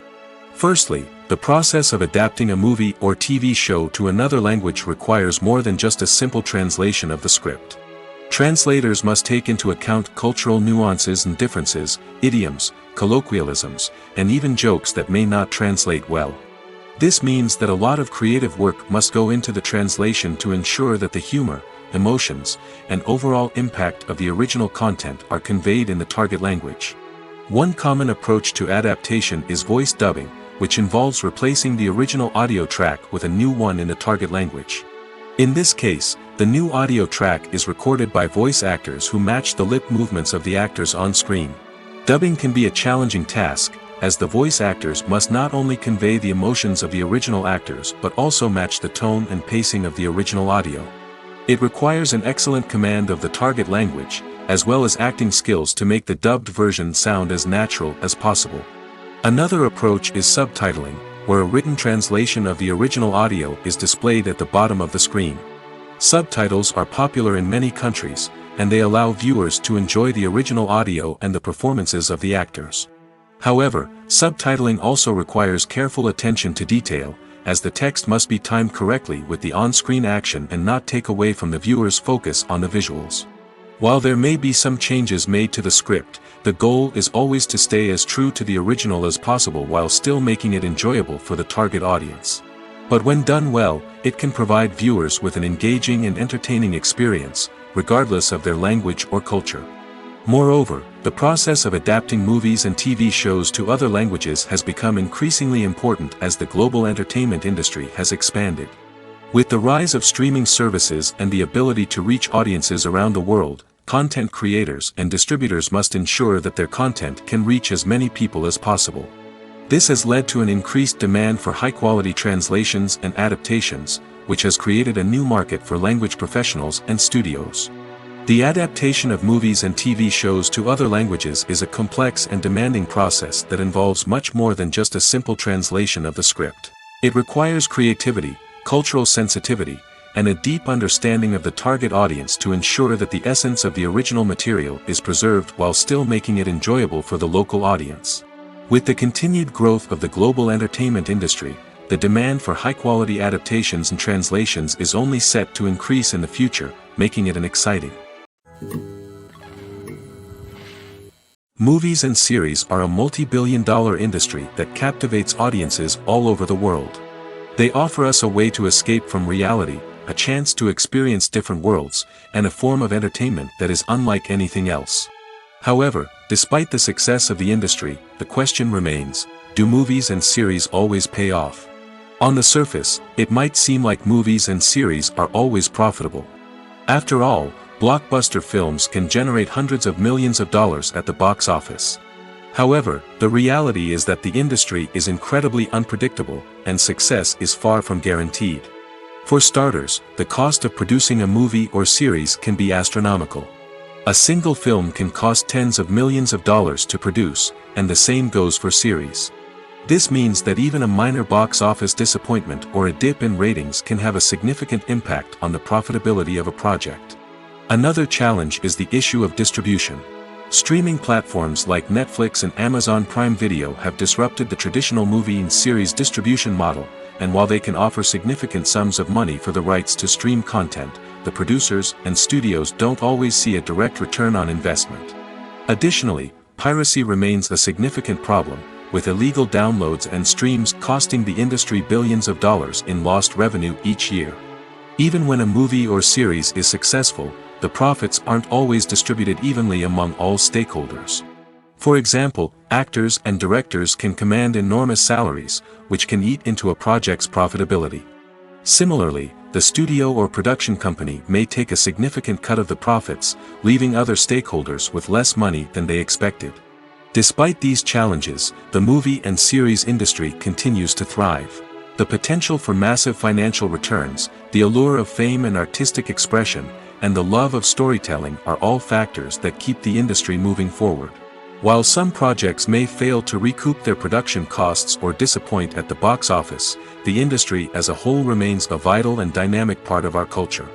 Speaker 2: Firstly, the process of adapting a movie or TV show to another language requires more than just a simple translation of the script. Translators must take into account cultural nuances and differences, idioms, colloquialisms, and even jokes that may not translate well. This means that a lot of creative work must go into the translation to ensure that the humor, emotions, and overall impact of the original content are conveyed in the target language. One common approach to adaptation is voice dubbing, which involves replacing the original audio track with a new one in the target language. In this case, the new audio track is recorded by voice actors who match the lip movements of the actors on screen. Dubbing can be a challenging task, as the voice actors must not only convey the emotions of the original actors but also match the tone and pacing of the original audio. It requires an excellent command of the target language, as well as acting skills to make the dubbed version sound as natural as possible. Another approach is subtitling, where a written translation of the original audio is displayed at the bottom of the screen. Subtitles are popular in many countries, and they allow viewers to enjoy the original audio and the performances of the actors. However, subtitling also requires careful attention to detail, as the text must be timed correctly with the on-screen action and not take away from the viewer's focus on the visuals. While there may be some changes made to the script, the goal is always to stay as true to the original as possible while still making it enjoyable for the target audience. But when done well, it can provide viewers with an engaging and entertaining experience, regardless of their language or culture. Moreover, the process of adapting movies and TV shows to other languages has become increasingly important as the global entertainment industry has expanded. With the rise of streaming services and the ability to reach audiences around the world, content creators and distributors must ensure that their content can reach as many people as possible. This has led to an increased demand for high-quality translations and adaptations, which has created a new market for language professionals and studios. The adaptation of movies and TV shows to other languages is a complex and demanding process that involves much more than just a simple translation of the script. It requires creativity, cultural sensitivity, and a deep understanding of the target audience to ensure that the essence of the original material is preserved while still making it enjoyable for the local audience. With the continued growth of the global entertainment industry, the demand for high-quality adaptations and translations is only set to increase in the future, making it an exciting. Movies and series are a multi-billion-dollar industry that captivates audiences all over the world. They offer us a way to escape from reality, a chance to experience different worlds, and a form of entertainment that is unlike anything else. However, despite the success of the industry, the question remains, do movies and series always pay off? On the surface, it might seem like movies and series are always profitable. After all, blockbuster films can generate hundreds of millions of dollars at the box office. However, the reality is that the industry is incredibly unpredictable, and success is far from guaranteed. For starters, the cost of producing a movie or series can be astronomical. A single film can cost tens of millions of dollars to produce, and the same goes for series. This means that even a minor box office disappointment or a dip in ratings can have a significant impact on the profitability of a project. Another challenge is the issue of distribution. Streaming platforms like Netflix and Amazon Prime Video have disrupted the traditional movie and series distribution model, and while they can offer significant sums of money for the rights to stream content, the producers and studios don't always see a direct return on investment. Additionally, piracy remains a significant problem, with illegal downloads and streams costing the industry billions of dollars in lost revenue each year. Even when a movie or series is successful, the profits aren't always distributed evenly among all stakeholders. For example, actors and directors can command enormous salaries, which can eat into a project's profitability. Similarly, the studio or production company may take a significant cut of the profits, leaving other stakeholders with less money than they expected. Despite these challenges, the movie and series industry continues to thrive. The potential for massive financial returns, the allure of fame and artistic expression, and the love of storytelling are all factors that keep the industry moving forward. While some projects may fail to recoup their production costs or disappoint at the box office, the industry as a whole remains a vital and dynamic part of our culture.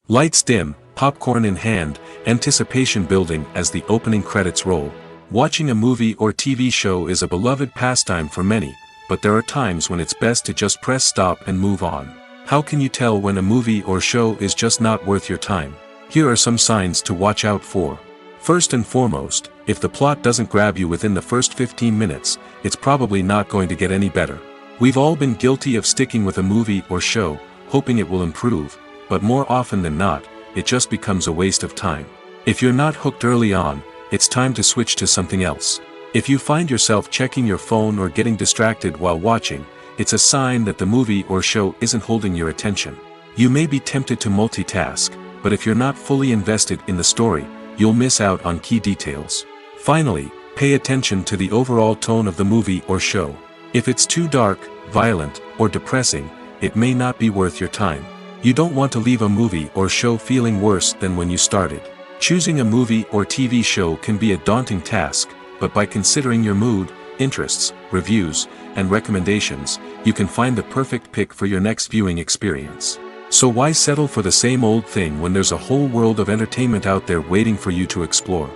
Speaker 2: Lights dim, popcorn in hand, anticipation building as the opening credits roll. Watching a movie or TV show is a beloved pastime for many, but there are times when it's best to just press stop and move on. How can you tell when a movie or show is just not worth your time? Here are some signs to watch out for. First and foremost, if the plot doesn't grab you within the first 15 minutes, it's probably not going to get any better. We've all been guilty of sticking with a movie or show, hoping it will improve, but more often than not, it just becomes a waste of time. If you're not hooked early on, it's time to switch to something else. If you find yourself checking your phone or getting distracted while watching, it's a sign that the movie or show isn't holding your attention. You may be tempted to multitask, but if you're not fully invested in the story, you'll miss out on key details. Finally, pay attention to the overall tone of the movie or show. If it's too dark, violent, or depressing, it may not be worth your time. You don't want to leave a movie or show feeling worse than when you started. Choosing a movie or TV show can be a daunting task, but by considering your mood, interests, reviews, and recommendations, you can find the perfect pick for your next viewing experience. So why settle for the same old thing when there's a whole world of entertainment out there waiting for you to explore?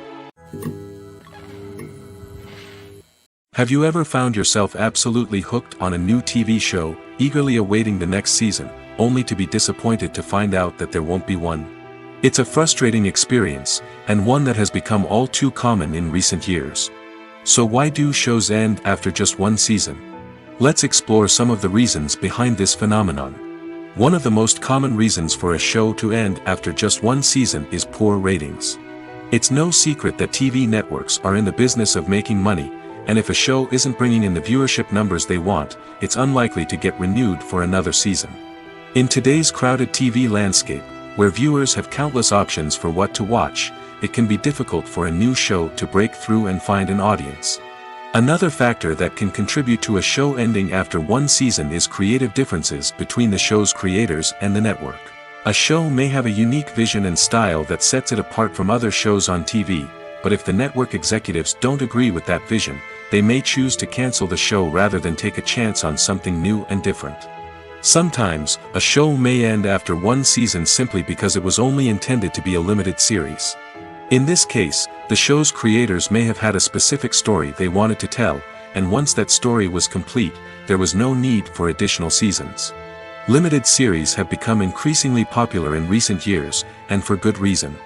Speaker 2: Have you ever found yourself absolutely hooked on a new TV show, eagerly awaiting the next season, only to be disappointed to find out that there won't be one? It's a frustrating experience, and one that has become all too common in recent years. So why do shows end after just one season? Let's explore some of the reasons behind this phenomenon. One of the most common reasons for a show to end after just one season is poor ratings. It's no secret that TV networks are in the business of making money, and if a show isn't bringing in the viewership numbers they want, it's unlikely to get renewed for another season. In today's crowded TV landscape, where viewers have countless options for what to watch, it can be difficult for a new show to break through and find an audience. Another factor that can contribute to a show ending after one season is creative differences between the show's creators and the network. A show may have a unique vision and style that sets it apart from other shows on TV, but if the network executives don't agree with that vision, they may choose to cancel the show rather than take a chance on something new and different. Sometimes, a show may end after one season simply because it was only intended to be a limited series. In this case, the show's creators may have had a specific story they wanted to tell, and once that story was complete, there was no need for additional seasons. Limited series have become increasingly popular in recent years, and for good reason.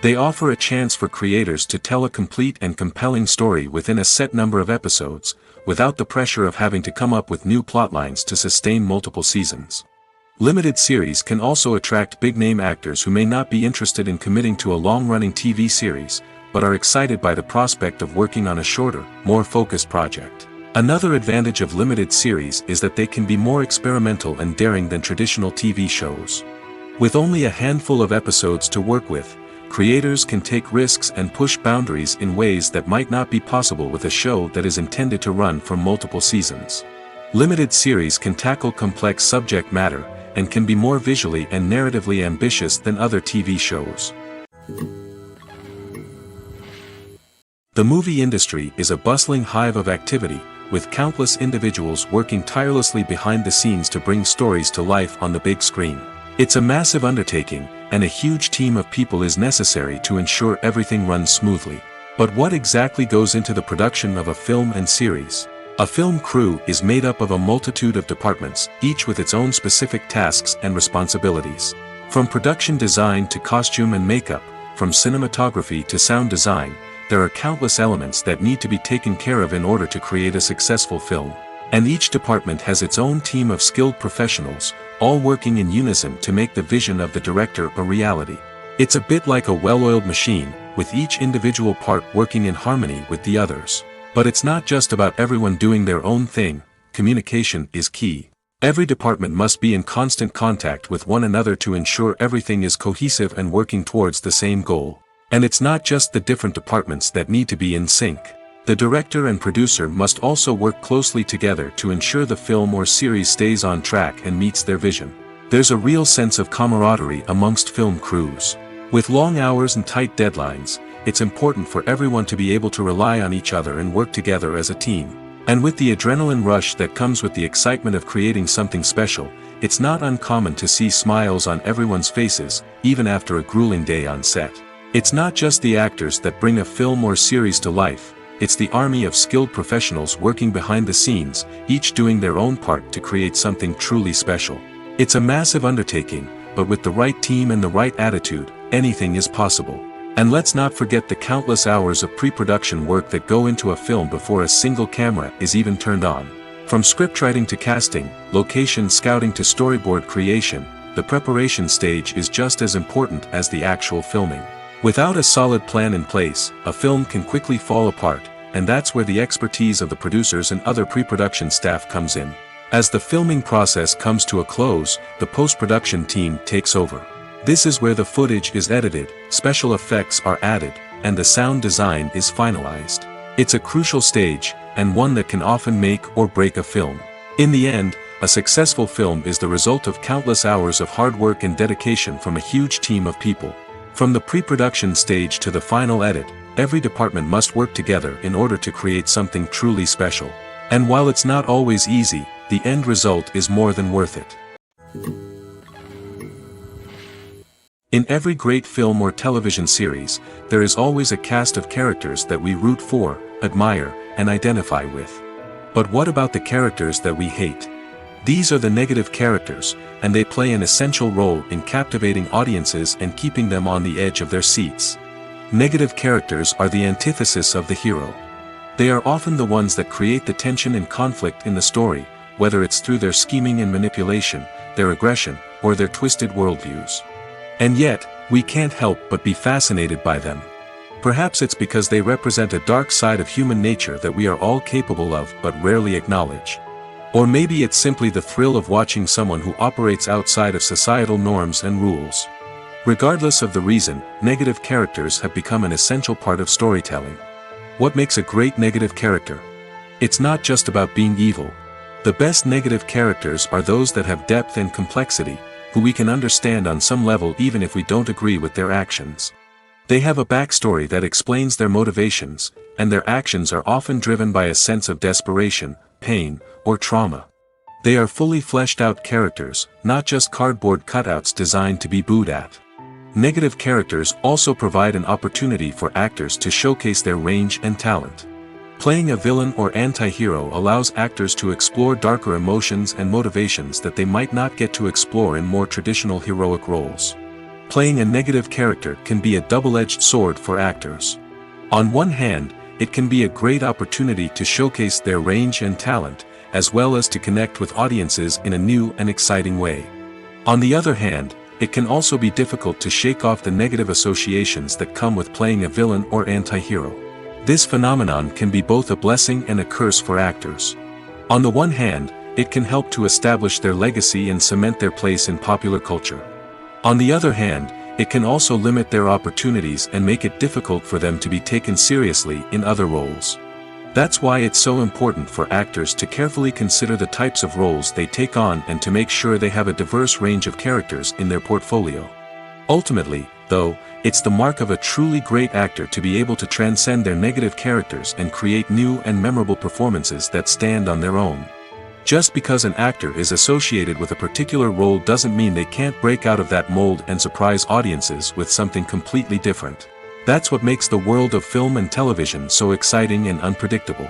Speaker 2: They offer a chance for creators to tell a complete and compelling story within a set number of episodes, without the pressure of having to come up with new plotlines to sustain multiple seasons. Limited series can also attract big-name actors who may not be interested in committing to a long-running TV series, but are excited by the prospect of working on a shorter, more focused project. Another advantage of limited series is that they can be more experimental and daring than traditional TV shows. With only a handful of episodes to work with, creators can take risks and push boundaries in ways that might not be possible with a show that is intended to run for multiple seasons. Limited series can tackle complex subject matter, and can be more visually and narratively ambitious than other TV shows. The movie industry is a bustling hive of activity, with countless individuals working tirelessly behind the scenes to bring stories to life on the big screen. It's a massive undertaking, and a huge team of people is necessary to ensure everything runs smoothly. But what exactly goes into the production of a film and series? A film crew is made up of a multitude of departments, each with its own specific tasks and responsibilities. From production design to costume and makeup, from cinematography to sound design, there are countless elements that need to be taken care of in order to create a successful film. And each department has its own team of skilled professionals, all working in unison to make the vision of the director a reality. It's a bit like a well-oiled machine, with each individual part working in harmony with the others. But it's not just about everyone doing their own thing. Communication is key. Every department must be in constant contact with one another to ensure everything is cohesive and working towards the same goal. And it's not just the different departments that need to be in sync. The director and producer must also work closely together to ensure the film or series stays on track and meets their vision. There's a real sense of camaraderie amongst film crews. With long hours and tight deadlines, it's important for everyone to be able to rely on each other and work together as a team. And with the adrenaline rush that comes with the excitement of creating something special, it's not uncommon to see smiles on everyone's faces, even after a grueling day on set. It's not just the actors that bring a film or series to life, it's the army of skilled professionals working behind the scenes, each doing their own part to create something truly special. It's a massive undertaking, but with the right team and the right attitude, anything is possible. And let's not forget the countless hours of pre-production work that go into a film before a single camera is even turned on. From scriptwriting to casting, location scouting to storyboard creation, the preparation stage is just as important as the actual filming. Without a solid plan in place, a film can quickly fall apart, and that's where the expertise of the producers and other pre-production staff comes in. As the filming process comes to a close, the post-production team takes over. This is where the footage is edited, special effects are added, and the sound design is finalized. It's a crucial stage, and one that can often make or break a film. In the end, a successful film is the result of countless hours of hard work and dedication from a huge team of people. From the pre-production stage to the final edit, every department must work together in order to create something truly special. And while it's not always easy, the end result is more than worth it. In every great film or television series, there is always a cast of characters that we root for, admire, and identify with. But what about the characters that we hate? These are the negative characters, and they play an essential role in captivating audiences and keeping them on the edge of their seats. Negative characters are the antithesis of the hero. They are often the ones that create the tension and conflict in the story, whether it's through their scheming and manipulation, their aggression, or their twisted worldviews. And yet, we can't help but be fascinated by them. Perhaps it's because they represent a dark side of human nature that we are all capable of but rarely acknowledge. Or maybe it's simply the thrill of watching someone who operates outside of societal norms and rules. Regardless of the reason, negative characters have become an essential part of storytelling. What makes a great negative character? It's not just about being evil. The best negative characters are those that have depth and complexity, who we can understand on some level even if we don't agree with their actions. They have a backstory that explains their motivations, and their actions are often driven by a sense of desperation, pain, or trauma. They are fully fleshed out characters, not just cardboard cutouts designed to be booed at. Negative characters also provide an opportunity for actors to showcase their range and talent. Playing a villain or anti-hero allows actors to explore darker emotions and motivations that they might not get to explore in more traditional heroic roles. Playing a negative character can be a double-edged sword for actors. On one hand, it can be a great opportunity to showcase their range and talent, as well as to connect with audiences in a new and exciting way. On the other hand, it can also be difficult to shake off the negative associations that come with playing a villain or anti-hero. This phenomenon can be both a blessing and a curse for actors. On the one hand, it can help to establish their legacy and cement their place in popular culture. On the other hand, it can also limit their opportunities and make it difficult for them to be taken seriously in other roles. That's why it's so important for actors to carefully consider the types of roles they take on and to make sure they have a diverse range of characters in their portfolio. Ultimately, though, it's the mark of a truly great actor to be able to transcend their negative characters and create new and memorable performances that stand on their own. Just because an actor is associated with a particular role doesn't mean they can't break out of that mold and surprise audiences with something completely different. That's what makes the world of film and television so exciting and unpredictable.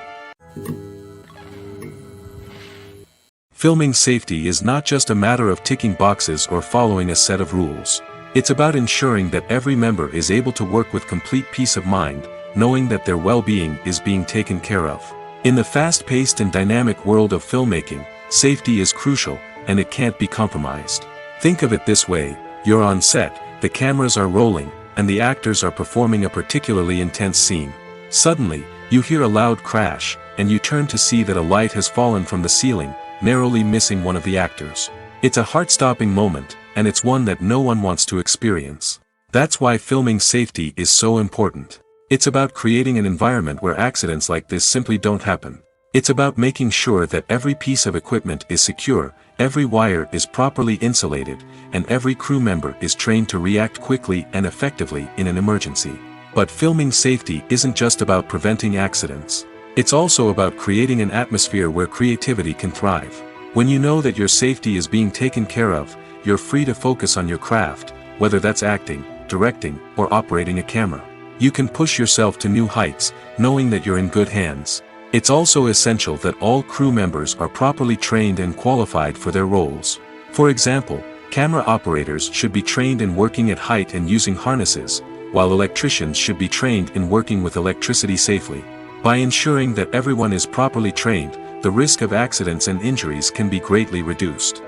Speaker 2: Filming safety is not just a matter of ticking boxes or following a set of rules. It's about ensuring that every member is able to work with complete peace of mind, knowing that their well-being is being taken care of. In the fast-paced and dynamic world of filmmaking, safety is crucial, and it can't be compromised. Think of it this way: you're on set, the cameras are rolling, and the actors are performing a particularly intense scene. Suddenly, you hear a loud crash, and you turn to see that a light has fallen from the ceiling, narrowly missing one of the actors. It's a heart-stopping moment, and it's one that no one wants to experience. That's why filming safety is so important. It's about creating an environment where accidents like this simply don't happen. It's about making sure that every piece of equipment is secure, every wire is properly insulated, and every crew member is trained to react quickly and effectively in an emergency. But filming safety isn't just about preventing accidents. It's also about creating an atmosphere where creativity can thrive. When you know that your safety is being taken care of, you're free to focus on your craft, whether that's acting, directing, or operating a camera. You can push yourself to new heights, knowing that you're in good hands. It's also essential that all crew members are properly trained and qualified for their roles. For example, camera operators should be trained in working at height and using harnesses, while electricians should be trained in working with electricity safely. By ensuring that everyone is properly trained, the risk of accidents and injuries can be greatly reduced.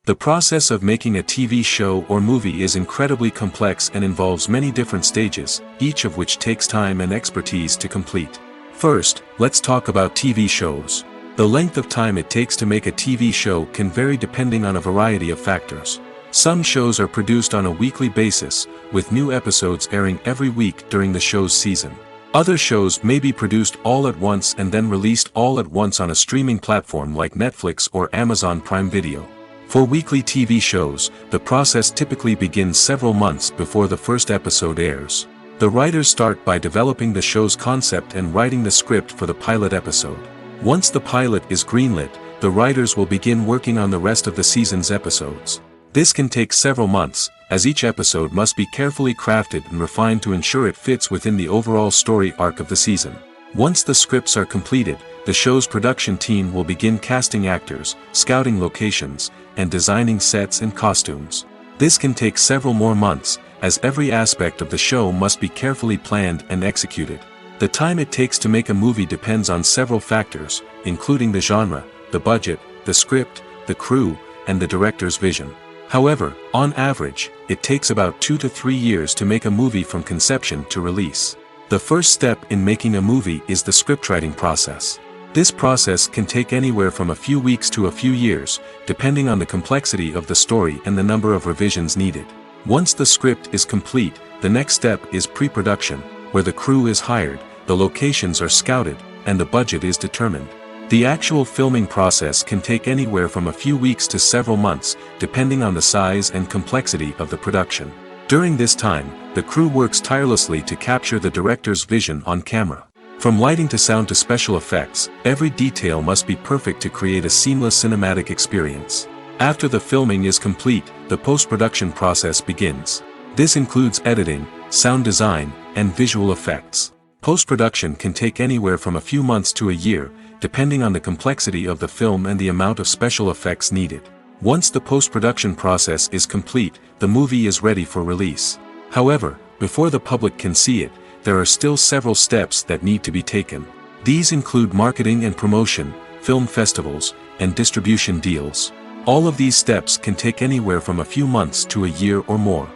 Speaker 2: The process of making a TV show or movie is incredibly complex and involves many different stages, each of which takes time and expertise to complete. First, let's talk about TV shows. The length of time it takes to make a TV show can vary depending on a variety of factors. Some shows are produced on a weekly basis, with new episodes airing every week during the show's season. Other shows may be produced all at once and then released all at once on a streaming platform like Netflix or Amazon Prime Video. For weekly TV shows, the process typically begins several months before the first episode airs. The writers start by developing the show's concept and writing the script for the pilot episode. Once the pilot is greenlit, the writers will begin working on the rest of the season's episodes. This can take several months, as each episode must be carefully crafted and refined to ensure it fits within the overall story arc of the season. Once the scripts are completed, the show's production team will begin casting actors, scouting locations, and designing sets and costumes. This can take several more months, as every aspect of the show must be carefully planned and executed. The time it takes to make a movie depends on several factors, including the genre, the budget, the script, the crew, and the director's vision. However, on average, it takes about 2 to 3 years to make a movie from conception to release. The first step in making a movie is the scriptwriting process. This process can take anywhere from a few weeks to a few years, depending on the complexity of the story and the number of revisions needed. Once the script is complete, the next step is pre-production, where the crew is hired, the locations are scouted, and the budget is determined. The actual filming process can take anywhere from a few weeks to several months, depending on the size and complexity of the production. During this time, the crew works tirelessly to capture the director's vision on camera. From lighting to sound to special effects, every detail must be perfect to create a seamless cinematic experience. After the filming is complete, the post-production process begins. This includes editing, sound design, and visual effects. Post-production can take anywhere from a few months to a year, depending on the complexity of the film and the amount of special effects needed. Once the post-production process is complete, the movie is ready for release. However, before the public can see it, there are still several steps that need to be taken. These include marketing and promotion, film festivals, and distribution deals. All of these steps can take anywhere from a few months to a year or more.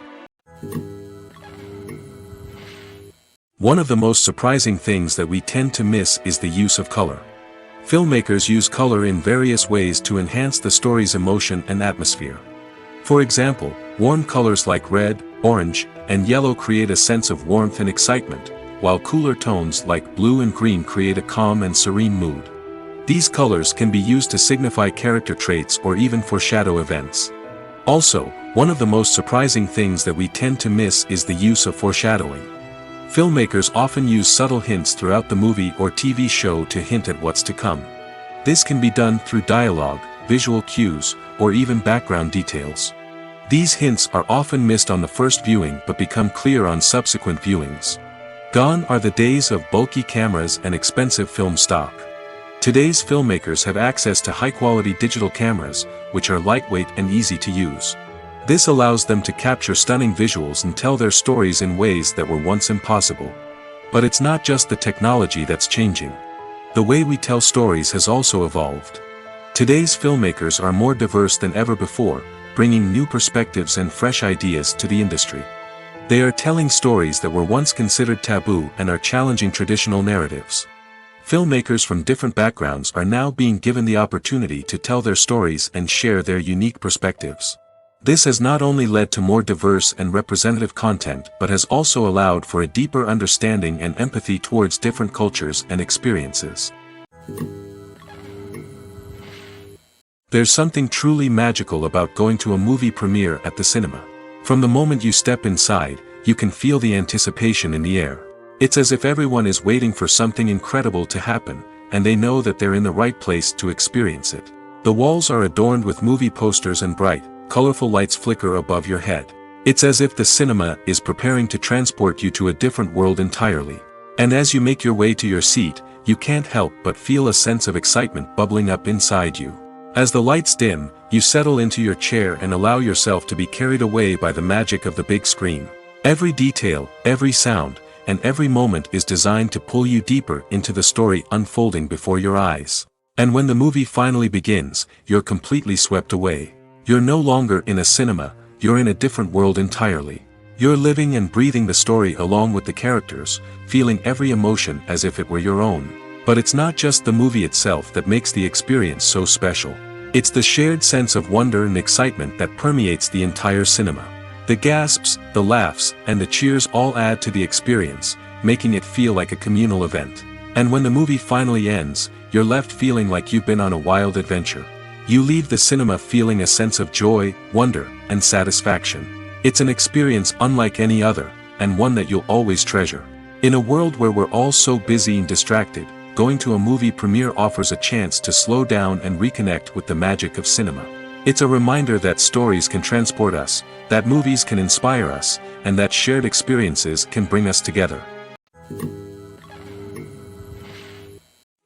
Speaker 2: One of the most surprising things that we tend to miss is the use of color. Filmmakers use color in various ways to enhance the story's emotion and atmosphere. For example, warm colors like red, orange, and yellow create a sense of warmth and excitement, while cooler tones like blue and green create a calm and serene mood. These colors can be used to signify character traits or even foreshadow events. Also, one of the most surprising things that we tend to miss is the use of foreshadowing. Filmmakers often use subtle hints throughout the movie or TV show to hint at what's to come. This can be done through dialogue, visual cues, or even background details. These hints are often missed on the first viewing but become clear on subsequent viewings. Gone are the days of bulky cameras and expensive film stock. Today's filmmakers have access to high-quality digital cameras, which are lightweight and easy to use. This allows them to capture stunning visuals and tell their stories in ways that were once impossible. But it's not just the technology that's changing. The way we tell stories has also evolved. Today's filmmakers are more diverse than ever before, bringing new perspectives and fresh ideas to the industry. They are telling stories that were once considered taboo and are challenging traditional narratives. Filmmakers from different backgrounds are now being given the opportunity to tell their stories and share their unique perspectives. This has not only led to more diverse and representative content but has also allowed for a deeper understanding and empathy towards different cultures and experiences. There's something truly magical about going to a movie premiere at the cinema. From the moment you step inside, you can feel the anticipation in the air. It's as if everyone is waiting for something incredible to happen, and they know that they're in the right place to experience it. The walls are adorned with movie posters and bright, colorful lights flicker above your head. It's as if the cinema is preparing to transport you to a different world entirely. And as you make your way to your seat, you can't help but feel a sense of excitement bubbling up inside you. As the lights dim, you settle into your chair and allow yourself to be carried away by the magic of the big screen. Every detail, every sound, and every moment is designed to pull you deeper into the story unfolding before your eyes. And when the movie finally begins, you're completely swept away. You're no longer in a cinema, you're in a different world entirely. You're living and breathing the story along with the characters, feeling every emotion as if it were your own. But it's not just the movie itself that makes the experience so special. It's the shared sense of wonder and excitement that permeates the entire cinema. The gasps, the laughs, and the cheers all add to the experience, making it feel like a communal event. And when the movie finally ends, you're left feeling like you've been on a wild adventure. You leave the cinema feeling a sense of joy, wonder, and satisfaction. It's an experience unlike any other, and one that you'll always treasure. In a world where we're all so busy and distracted, going to a movie premiere offers a chance to slow down and reconnect with the magic of cinema. It's a reminder that stories can transport us, that movies can inspire us, and that shared experiences can bring us together.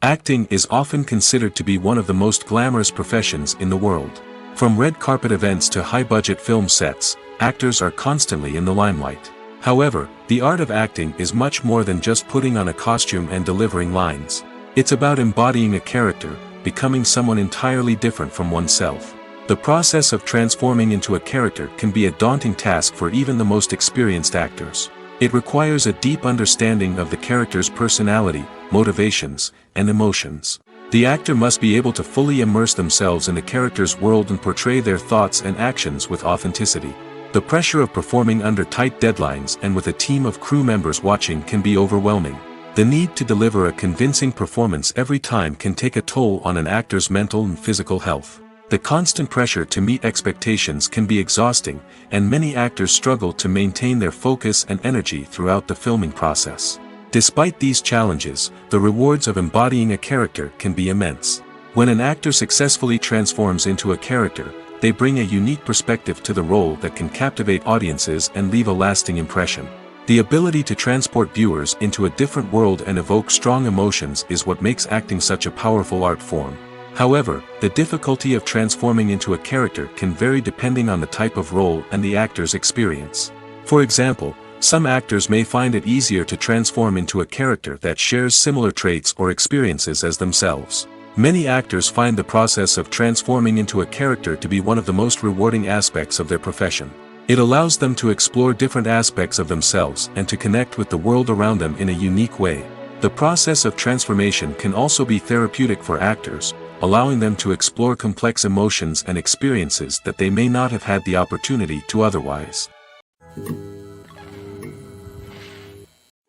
Speaker 2: Acting is often considered to be one of the most glamorous professions in the world. From red carpet events to high-budget film sets, actors are constantly in the limelight. However, the art of acting is much more than just putting on a costume and delivering lines. It's about embodying a character, becoming someone entirely different from oneself. The process of transforming into a character can be a daunting task for even the most experienced actors. It requires a deep understanding of the character's personality, motivations, and emotions. The actor must be able to fully immerse themselves in the character's world and portray their thoughts and actions with authenticity. The pressure of performing under tight deadlines and with a team of crew members watching can be overwhelming. The need to deliver a convincing performance every time can take a toll on an actor's mental and physical health. The constant pressure to meet expectations can be exhausting, and many actors struggle to maintain their focus and energy throughout the filming process. Despite these challenges, the rewards of embodying a character can be immense. When an actor successfully transforms into a character, they bring a unique perspective to the role that can captivate audiences and leave a lasting impression. The ability to transport viewers into a different world and evoke strong emotions is what makes acting such a powerful art form. However, the difficulty of transforming into a character can vary depending on the type of role and the actor's experience. For example, some actors may find it easier to transform into a character that shares similar traits or experiences as themselves. Many actors find the process of transforming into a character to be one of the most rewarding aspects of their profession. It allows them to explore different aspects of themselves and to connect with the world around them in a unique way. The process of transformation can also be therapeutic for actors, allowing them to explore complex emotions and experiences that they may not have had the opportunity to otherwise.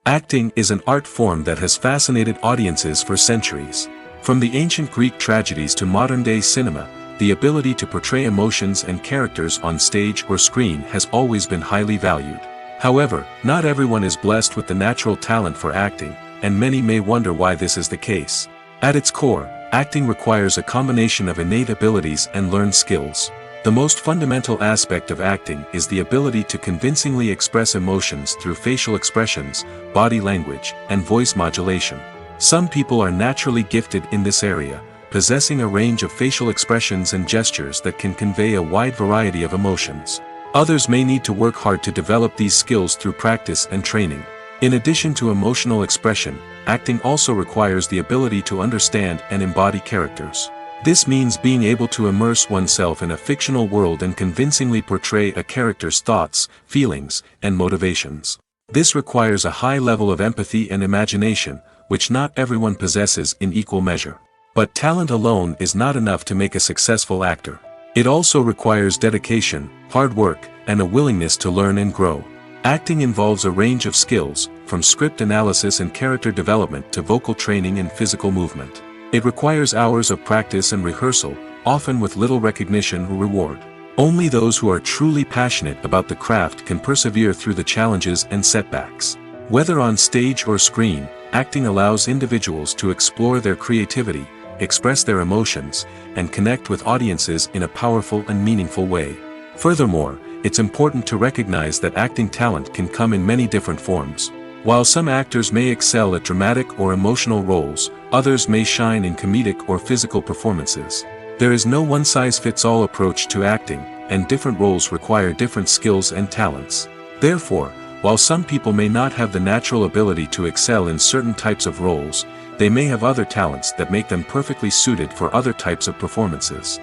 Speaker 2: Acting is an art form that has fascinated audiences for centuries. From the ancient Greek tragedies to modern-day cinema, the ability to portray emotions and characters on stage or screen has always been highly valued. However, not everyone is blessed with the natural talent for acting, and many may wonder why this is the case. At its core, acting requires a combination of innate abilities and learned skills. The most fundamental aspect of acting is the ability to convincingly express emotions through facial expressions, body language, and voice modulation. Some people are naturally gifted in this area, possessing a range of facial expressions and gestures that can convey a wide variety of emotions. Others may need to work hard to develop these skills through practice and training. In addition to emotional expression, acting also requires the ability to understand and embody characters. This means being able to immerse oneself in a fictional world and convincingly portray a character's thoughts, feelings, and motivations. This requires a high level of empathy and imagination, which not everyone possesses in equal measure. But talent alone is not enough to make a successful actor. It also requires dedication, hard work, and a willingness to learn and grow. Acting involves a range of skills, from script analysis and character development to vocal training and physical movement. It requires hours of practice and rehearsal, often with little recognition or reward. Only those who are truly passionate about the craft can persevere through the challenges and setbacks. Whether on stage or screen, acting allows individuals to explore their creativity, express their emotions, and connect with audiences in a powerful and meaningful way. Furthermore, it's important to recognize that acting talent can come in many different forms. While some actors may excel at dramatic or emotional roles, others may shine in comedic or physical performances. There is no one-size-fits-all approach to acting, and different roles require different skills and talents. Therefore, while some people may not have the natural ability to excel in certain types of roles, they may have other talents that make them perfectly suited for other types of performances.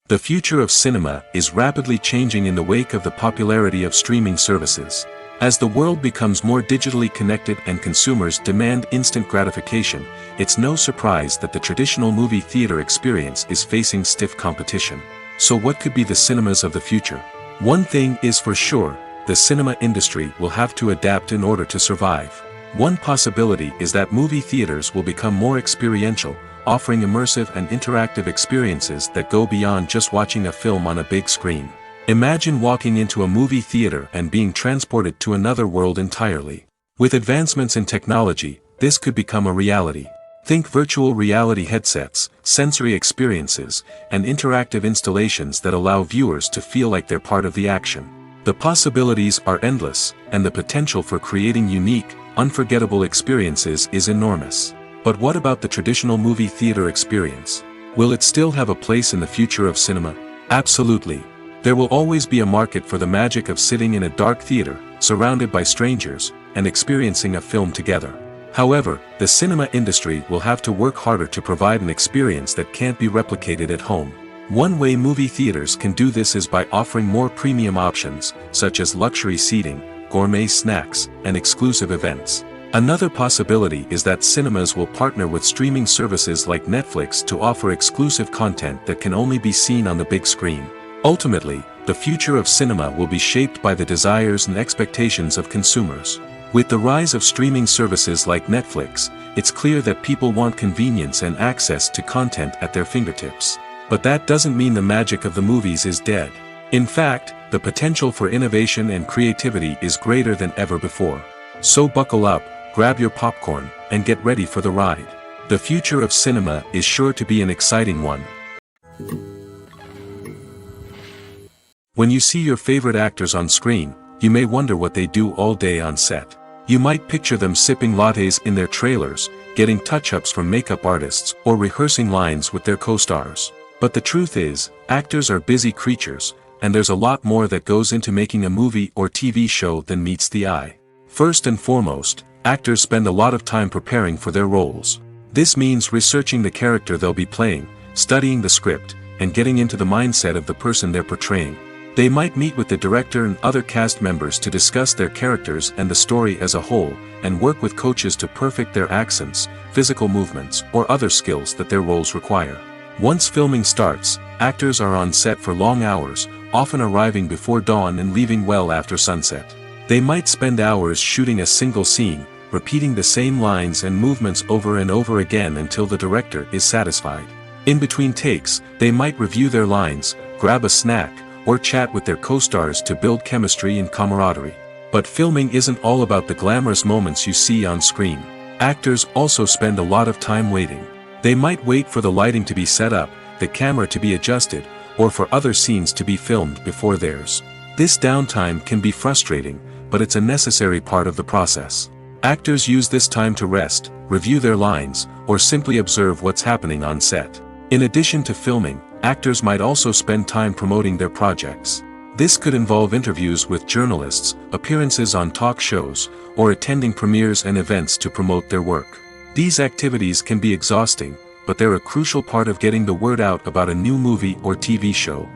Speaker 2: The future of cinema is rapidly changing in the wake of the popularity of streaming services. As the world becomes more digitally connected and consumers demand instant gratification, it's no surprise that the traditional movie theater experience is facing stiff competition. So what could be the cinemas of the future? One thing is for sure, the cinema industry will have to adapt in order to survive. One possibility is that movie theaters will become more experiential, offering immersive and interactive experiences that go beyond just watching a film on a big screen. Imagine walking into a movie theater and being transported to another world entirely. With advancements in technology, this could become a reality. Think virtual reality headsets, sensory experiences, and interactive installations that allow viewers to feel like they're part of the action. The possibilities are endless, and the potential for creating unique, unforgettable experiences is enormous. But what about the traditional movie theater experience? Will it still have a place in the future of cinema? Absolutely. There will always be a market for the magic of sitting in a dark theater, surrounded by strangers, and experiencing a film together. However, the cinema industry will have to work harder to provide an experience that can't be replicated at home. One way movie theaters can do this is by offering more premium options, such as luxury seating, gourmet snacks, and exclusive events. Another possibility is that cinemas will partner with streaming services like Netflix to offer exclusive content that can only be seen on the big screen. Ultimately, the future of cinema will be shaped by the desires and expectations of consumers. With the rise of streaming services like Netflix, it's clear that people want convenience and access to content at their fingertips. But that doesn't mean the magic of the movies is dead. In fact, the potential for innovation and creativity is greater than ever before. So buckle up, grab your popcorn, and get ready for the ride. The future of cinema is sure to be an exciting one. When you see your favorite actors on screen, you may wonder what they do all day on set. You might picture them sipping lattes in their trailers, getting touch-ups from makeup artists, or rehearsing lines with their co-stars. But the truth is, actors are busy creatures, and there's a lot more that goes into making a movie or TV show than meets the eye. First and foremost, actors spend a lot of time preparing for their roles. This means researching the character they'll be playing, studying the script, and getting into the mindset of the person they're portraying. They might meet with the director and other cast members to discuss their characters and the story as a whole, and work with coaches to perfect their accents, physical movements, or other skills that their roles require. Once filming starts, actors are on set for long hours, often arriving before dawn and leaving well after sunset. They might spend hours shooting a single scene, repeating the same lines and movements over and over again until the director is satisfied. In between takes, they might review their lines, grab a snack, or chat with their co-stars to build chemistry and camaraderie. But filming isn't all about the glamorous moments you see on screen. Actors also spend a lot of time waiting. They might wait for the lighting to be set up, the camera to be adjusted, or for other scenes to be filmed before theirs. This downtime can be frustrating, but it's a necessary part of the process. Actors use this time to rest, review their lines, or simply observe what's happening on set. In addition to filming, actors might also spend time promoting their projects. This could involve interviews with journalists, appearances on talk shows, or attending premieres and events to promote their work. These activities can be exhausting, but they're a crucial part of getting the word out about a new movie or TV show.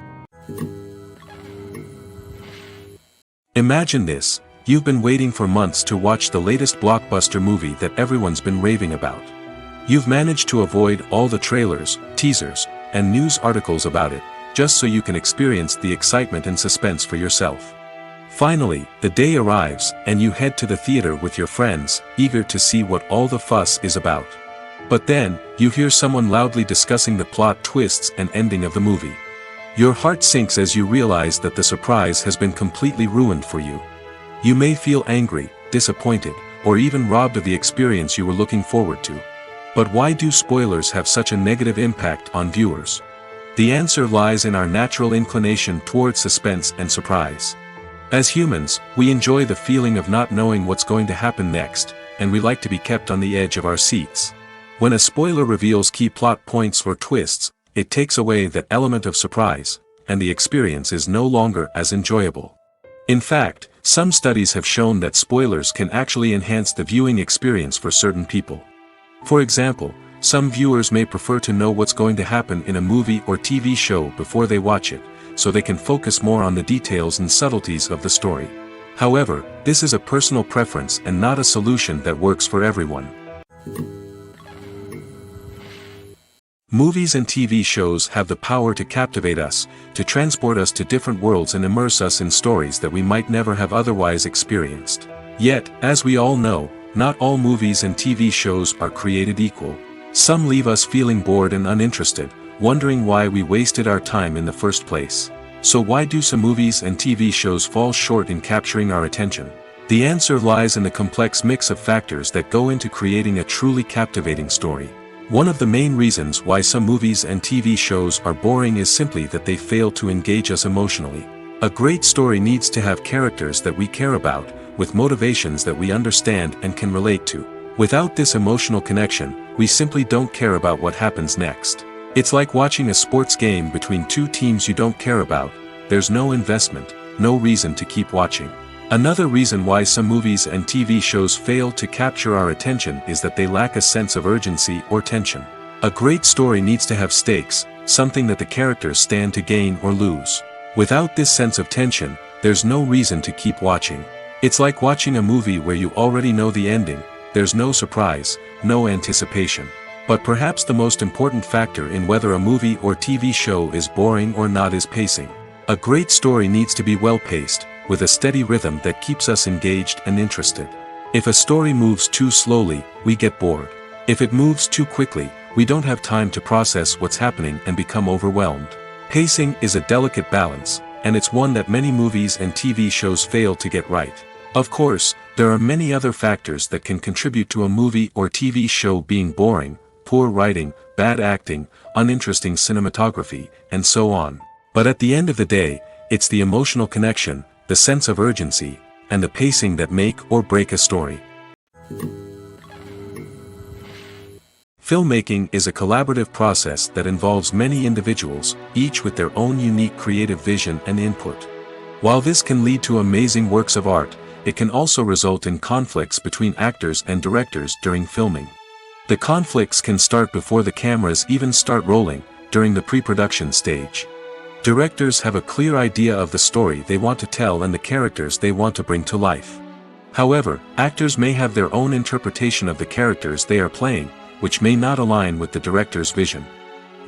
Speaker 2: Imagine this: you've been waiting for months to watch the latest blockbuster movie that everyone's been raving about. You've managed to avoid all the trailers, teasers, and news articles about it, just so you can experience the excitement and suspense for yourself. Finally, the day arrives, and you head to the theater with your friends, eager to see what all the fuss is about. But then, you hear someone loudly discussing the plot twists and ending of the movie. Your heart sinks as you realize that the surprise has been completely ruined for you. You may feel angry, disappointed, or even robbed of the experience you were looking forward to. But why do spoilers have such a negative impact on viewers? The answer lies in our natural inclination toward suspense and surprise. As humans, we enjoy the feeling of not knowing what's going to happen next, and we like to be kept on the edge of our seats. When a spoiler reveals key plot points or twists, it takes away that element of surprise, and the experience is no longer as enjoyable. In fact, some studies have shown that spoilers can actually enhance the viewing experience for certain people. For example, Some viewers may prefer to know what's going to happen in a movie or TV show before they watch it, so they can focus more on the details and subtleties of the story. However, this is a personal preference and not a solution that works for everyone. Movies and TV shows have the power to captivate us, to transport us to different worlds and immerse us in stories that we might never have otherwise experienced. Yet, as we all know, not all movies and TV shows are created equal. Some leave us feeling bored and uninterested, wondering why we wasted our time in the first place. So why do some movies and TV shows fall short in capturing our attention? The answer lies in the complex mix of factors that go into creating a truly captivating story. One of the main reasons why some movies and TV shows are boring is simply that they fail to engage us emotionally. A great story needs to have characters that we care about, with motivations that we understand and can relate to. Without this emotional connection, we simply don't care about what happens next. It's like watching a sports game between two teams you don't care about. There's no investment, no reason to keep watching. Another reason why some movies and TV shows fail to capture our attention is that they lack a sense of urgency or tension. A great story needs to have stakes, something that the characters stand to gain or lose. Without this sense of tension, there's no reason to keep watching. It's like watching a movie where you already know the ending. There's no surprise, no anticipation. But perhaps the most important factor in whether a movie or TV show is boring or not is pacing. A great story needs to be well-paced, with a steady rhythm that keeps us engaged and interested. If a story moves too slowly, we get bored. If it moves too quickly, we don't have time to process what's happening and become overwhelmed. Pacing is a delicate balance, and it's one that many movies and TV shows fail to get right. Of course, there are many other factors that can contribute to a movie or TV show being boring: poor writing, bad acting, uninteresting cinematography, and so on. But at the end of the day, it's the emotional connection, the sense of urgency, and the pacing that make or break a story. Filmmaking is a collaborative process that involves many individuals, each with their own unique creative vision and input. While this can lead to amazing works of art, it can also result in conflicts between actors and directors during filming. The conflicts can start before the cameras even start rolling, during the pre-production stage. Directors have a clear idea of the story they want to tell and the characters they want to bring to life. However, actors may have their own interpretation of the characters they are playing, which may not align with the director's vision.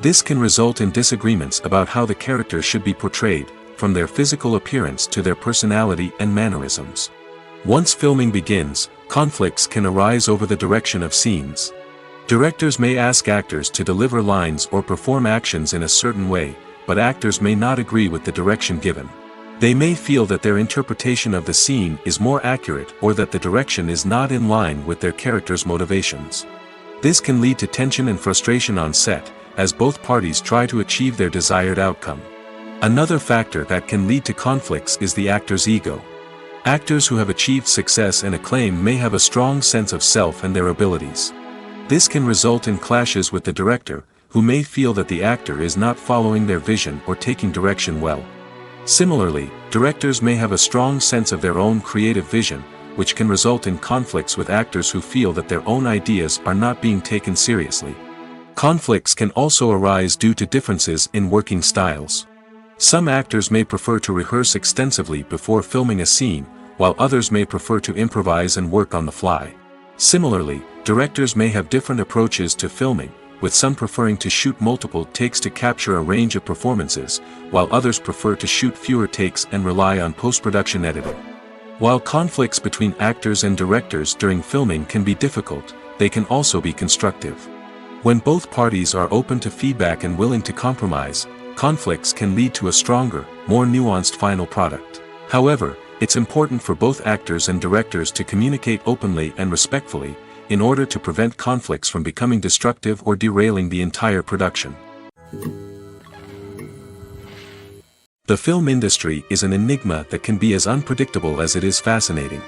Speaker 2: This can result in disagreements about how the characters should be portrayed, from their physical appearance to their personality and mannerisms. Once filming begins, conflicts can arise over the direction of scenes. Directors may ask actors to deliver lines or perform actions in a certain way, but actors may not agree with the direction given. They may feel that their interpretation of the scene is more accurate or that the direction is not in line with their character's motivations. This can lead to tension and frustration on set, as both parties try to achieve their desired outcome. Another factor that can lead to conflicts is the actor's ego. Actors who have achieved success and acclaim may have a strong sense of self and their abilities. This can result in clashes with the director, who may feel that the actor is not following their vision or taking direction well. Similarly, directors may have a strong sense of their own creative vision, which can result in conflicts with actors who feel that their own ideas are not being taken seriously. Conflicts can also arise due to differences in working styles. Some actors may prefer to rehearse extensively before filming a scene, while others may prefer to improvise and work on the fly. Similarly, directors may have different approaches to filming, with some preferring to shoot multiple takes to capture a range of performances, while others prefer to shoot fewer takes and rely on post-production editing. While conflicts between actors and directors during filming can be difficult, they can also be constructive. When both parties are open to feedback and willing to compromise, conflicts can lead to a stronger, more nuanced final product. However, it's important for both actors and directors to communicate openly and respectfully, in order to prevent conflicts from becoming destructive or derailing the entire production. The film industry is an enigma that can be as unpredictable as it is fascinating.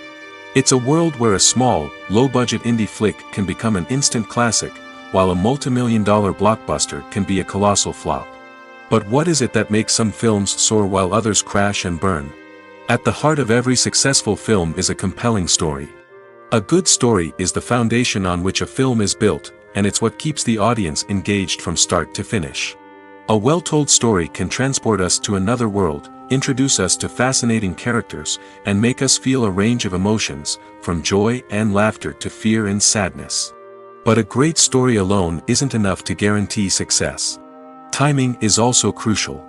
Speaker 2: It's a world where a small, low-budget indie flick can become an instant classic, while a multi-million-dollar blockbuster can be a colossal flop. But what is it that makes some films soar while others crash and burn? At the heart of every successful film is a compelling story. A good story is the foundation on which a film is built, and it's what keeps the audience engaged from start to finish. A well-told story can transport us to another world, introduce us to fascinating characters, and make us feel a range of emotions, from joy and laughter to fear and sadness. But a great story alone isn't enough to guarantee success. Timing is also crucial.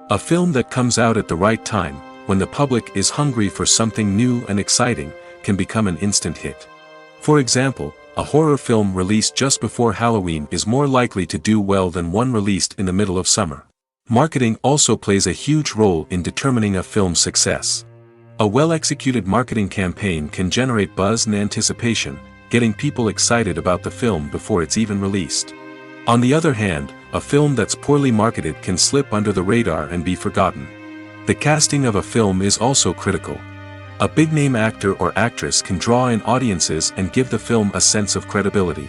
Speaker 2: A film that comes out at the right time, when the public is hungry for something new and exciting, can become an instant hit. For example, a horror film released just before Halloween is more likely to do well than one released in the middle of summer. Marketing also plays a huge role in determining a film's success. A well-executed marketing campaign can generate buzz and anticipation, getting people excited about the film before it's even released. On the other hand, a film that's poorly marketed can slip under the radar and be forgotten. The casting of a film is also critical. A big-name actor or actress can draw in audiences and give the film a sense of credibility.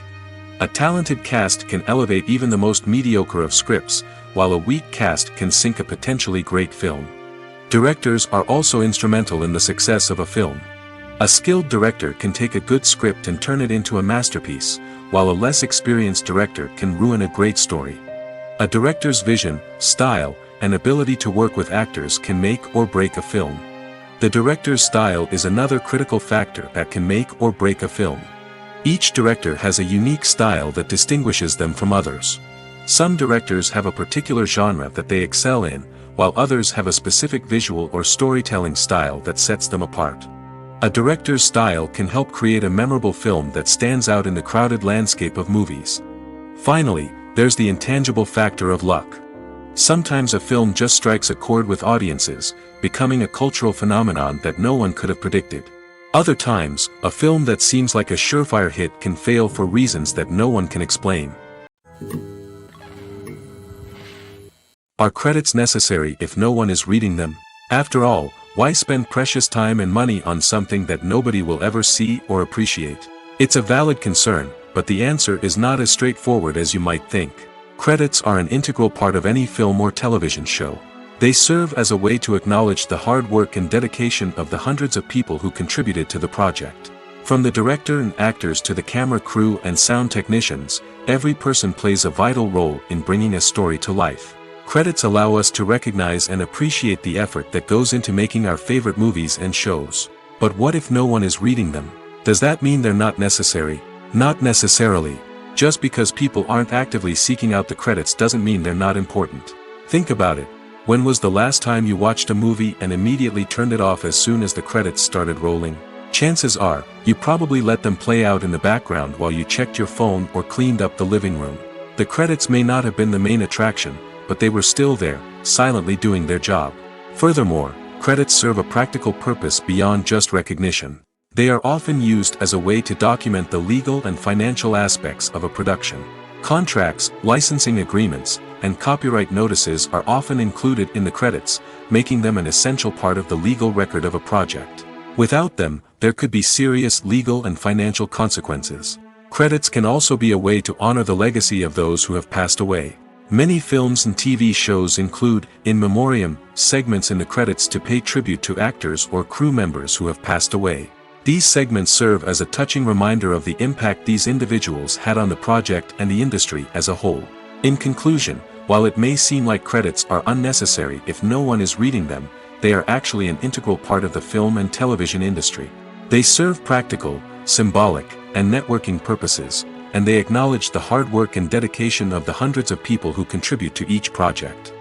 Speaker 2: A talented cast can elevate even the most mediocre of scripts, while a weak cast can sink a potentially great film. Directors are also instrumental in the success of a film. A skilled director can take a good script and turn it into a masterpiece, while a less experienced director can ruin a great story. A director's vision, style, and ability to work with actors can make or break a film. The director's style is another critical factor that can make or break a film. Each director has a unique style that distinguishes them from others. Some directors have a particular genre that they excel in, while others have a specific visual or storytelling style that sets them apart. A director's style can help create a memorable film that stands out in the crowded landscape of movies. Finally, there's the intangible factor of luck. Sometimes a film just strikes a chord with audiences, becoming a cultural phenomenon that no one could have predicted. Other times, a film that seems like a surefire hit can fail for reasons that no one can explain. Are credits necessary if no one is reading them? After all, why spend precious time and money on something that nobody will ever see or appreciate? It's a valid concern, but the answer is not as straightforward as you might think. Credits are an integral part of any film or television show. They serve as a way to acknowledge the hard work and dedication of the hundreds of people who contributed to the project. From the director and actors to the camera crew and sound technicians, every person plays a vital role in bringing a story to life. Credits allow us to recognize and appreciate the effort that goes into making our favorite movies and shows. But what if no one is reading them? Does that mean they're not necessary? Not necessarily. Just because people aren't actively seeking out the credits doesn't mean they're not important. Think about it. When was the last time you watched a movie and immediately turned it off as soon as the credits started rolling? Chances are, you probably let them play out in the background while you checked your phone or cleaned up the living room. The credits may not have been the main attraction, but they were still there, silently doing their job. Furthermore, credits serve a practical purpose beyond just recognition. They are often used as a way to document the legal and financial aspects of a production. Contracts, licensing agreements, and copyright notices are often included in the credits, making them an essential part of the legal record of a project. Without them, there could be serious legal and financial consequences. Credits can also be a way to honor the legacy of those who have passed away. Many films and TV shows include, in memoriam, segments in the credits to pay tribute to actors or crew members who have passed away. These segments serve as a touching reminder of the impact these individuals had on the project and the industry as a whole. In conclusion, while it may seem like credits are unnecessary if no one is reading them, they are actually an integral part of the film and television industry. They serve practical, symbolic, and networking purposes, and they acknowledge the hard work and dedication of the hundreds of people who contribute to each project.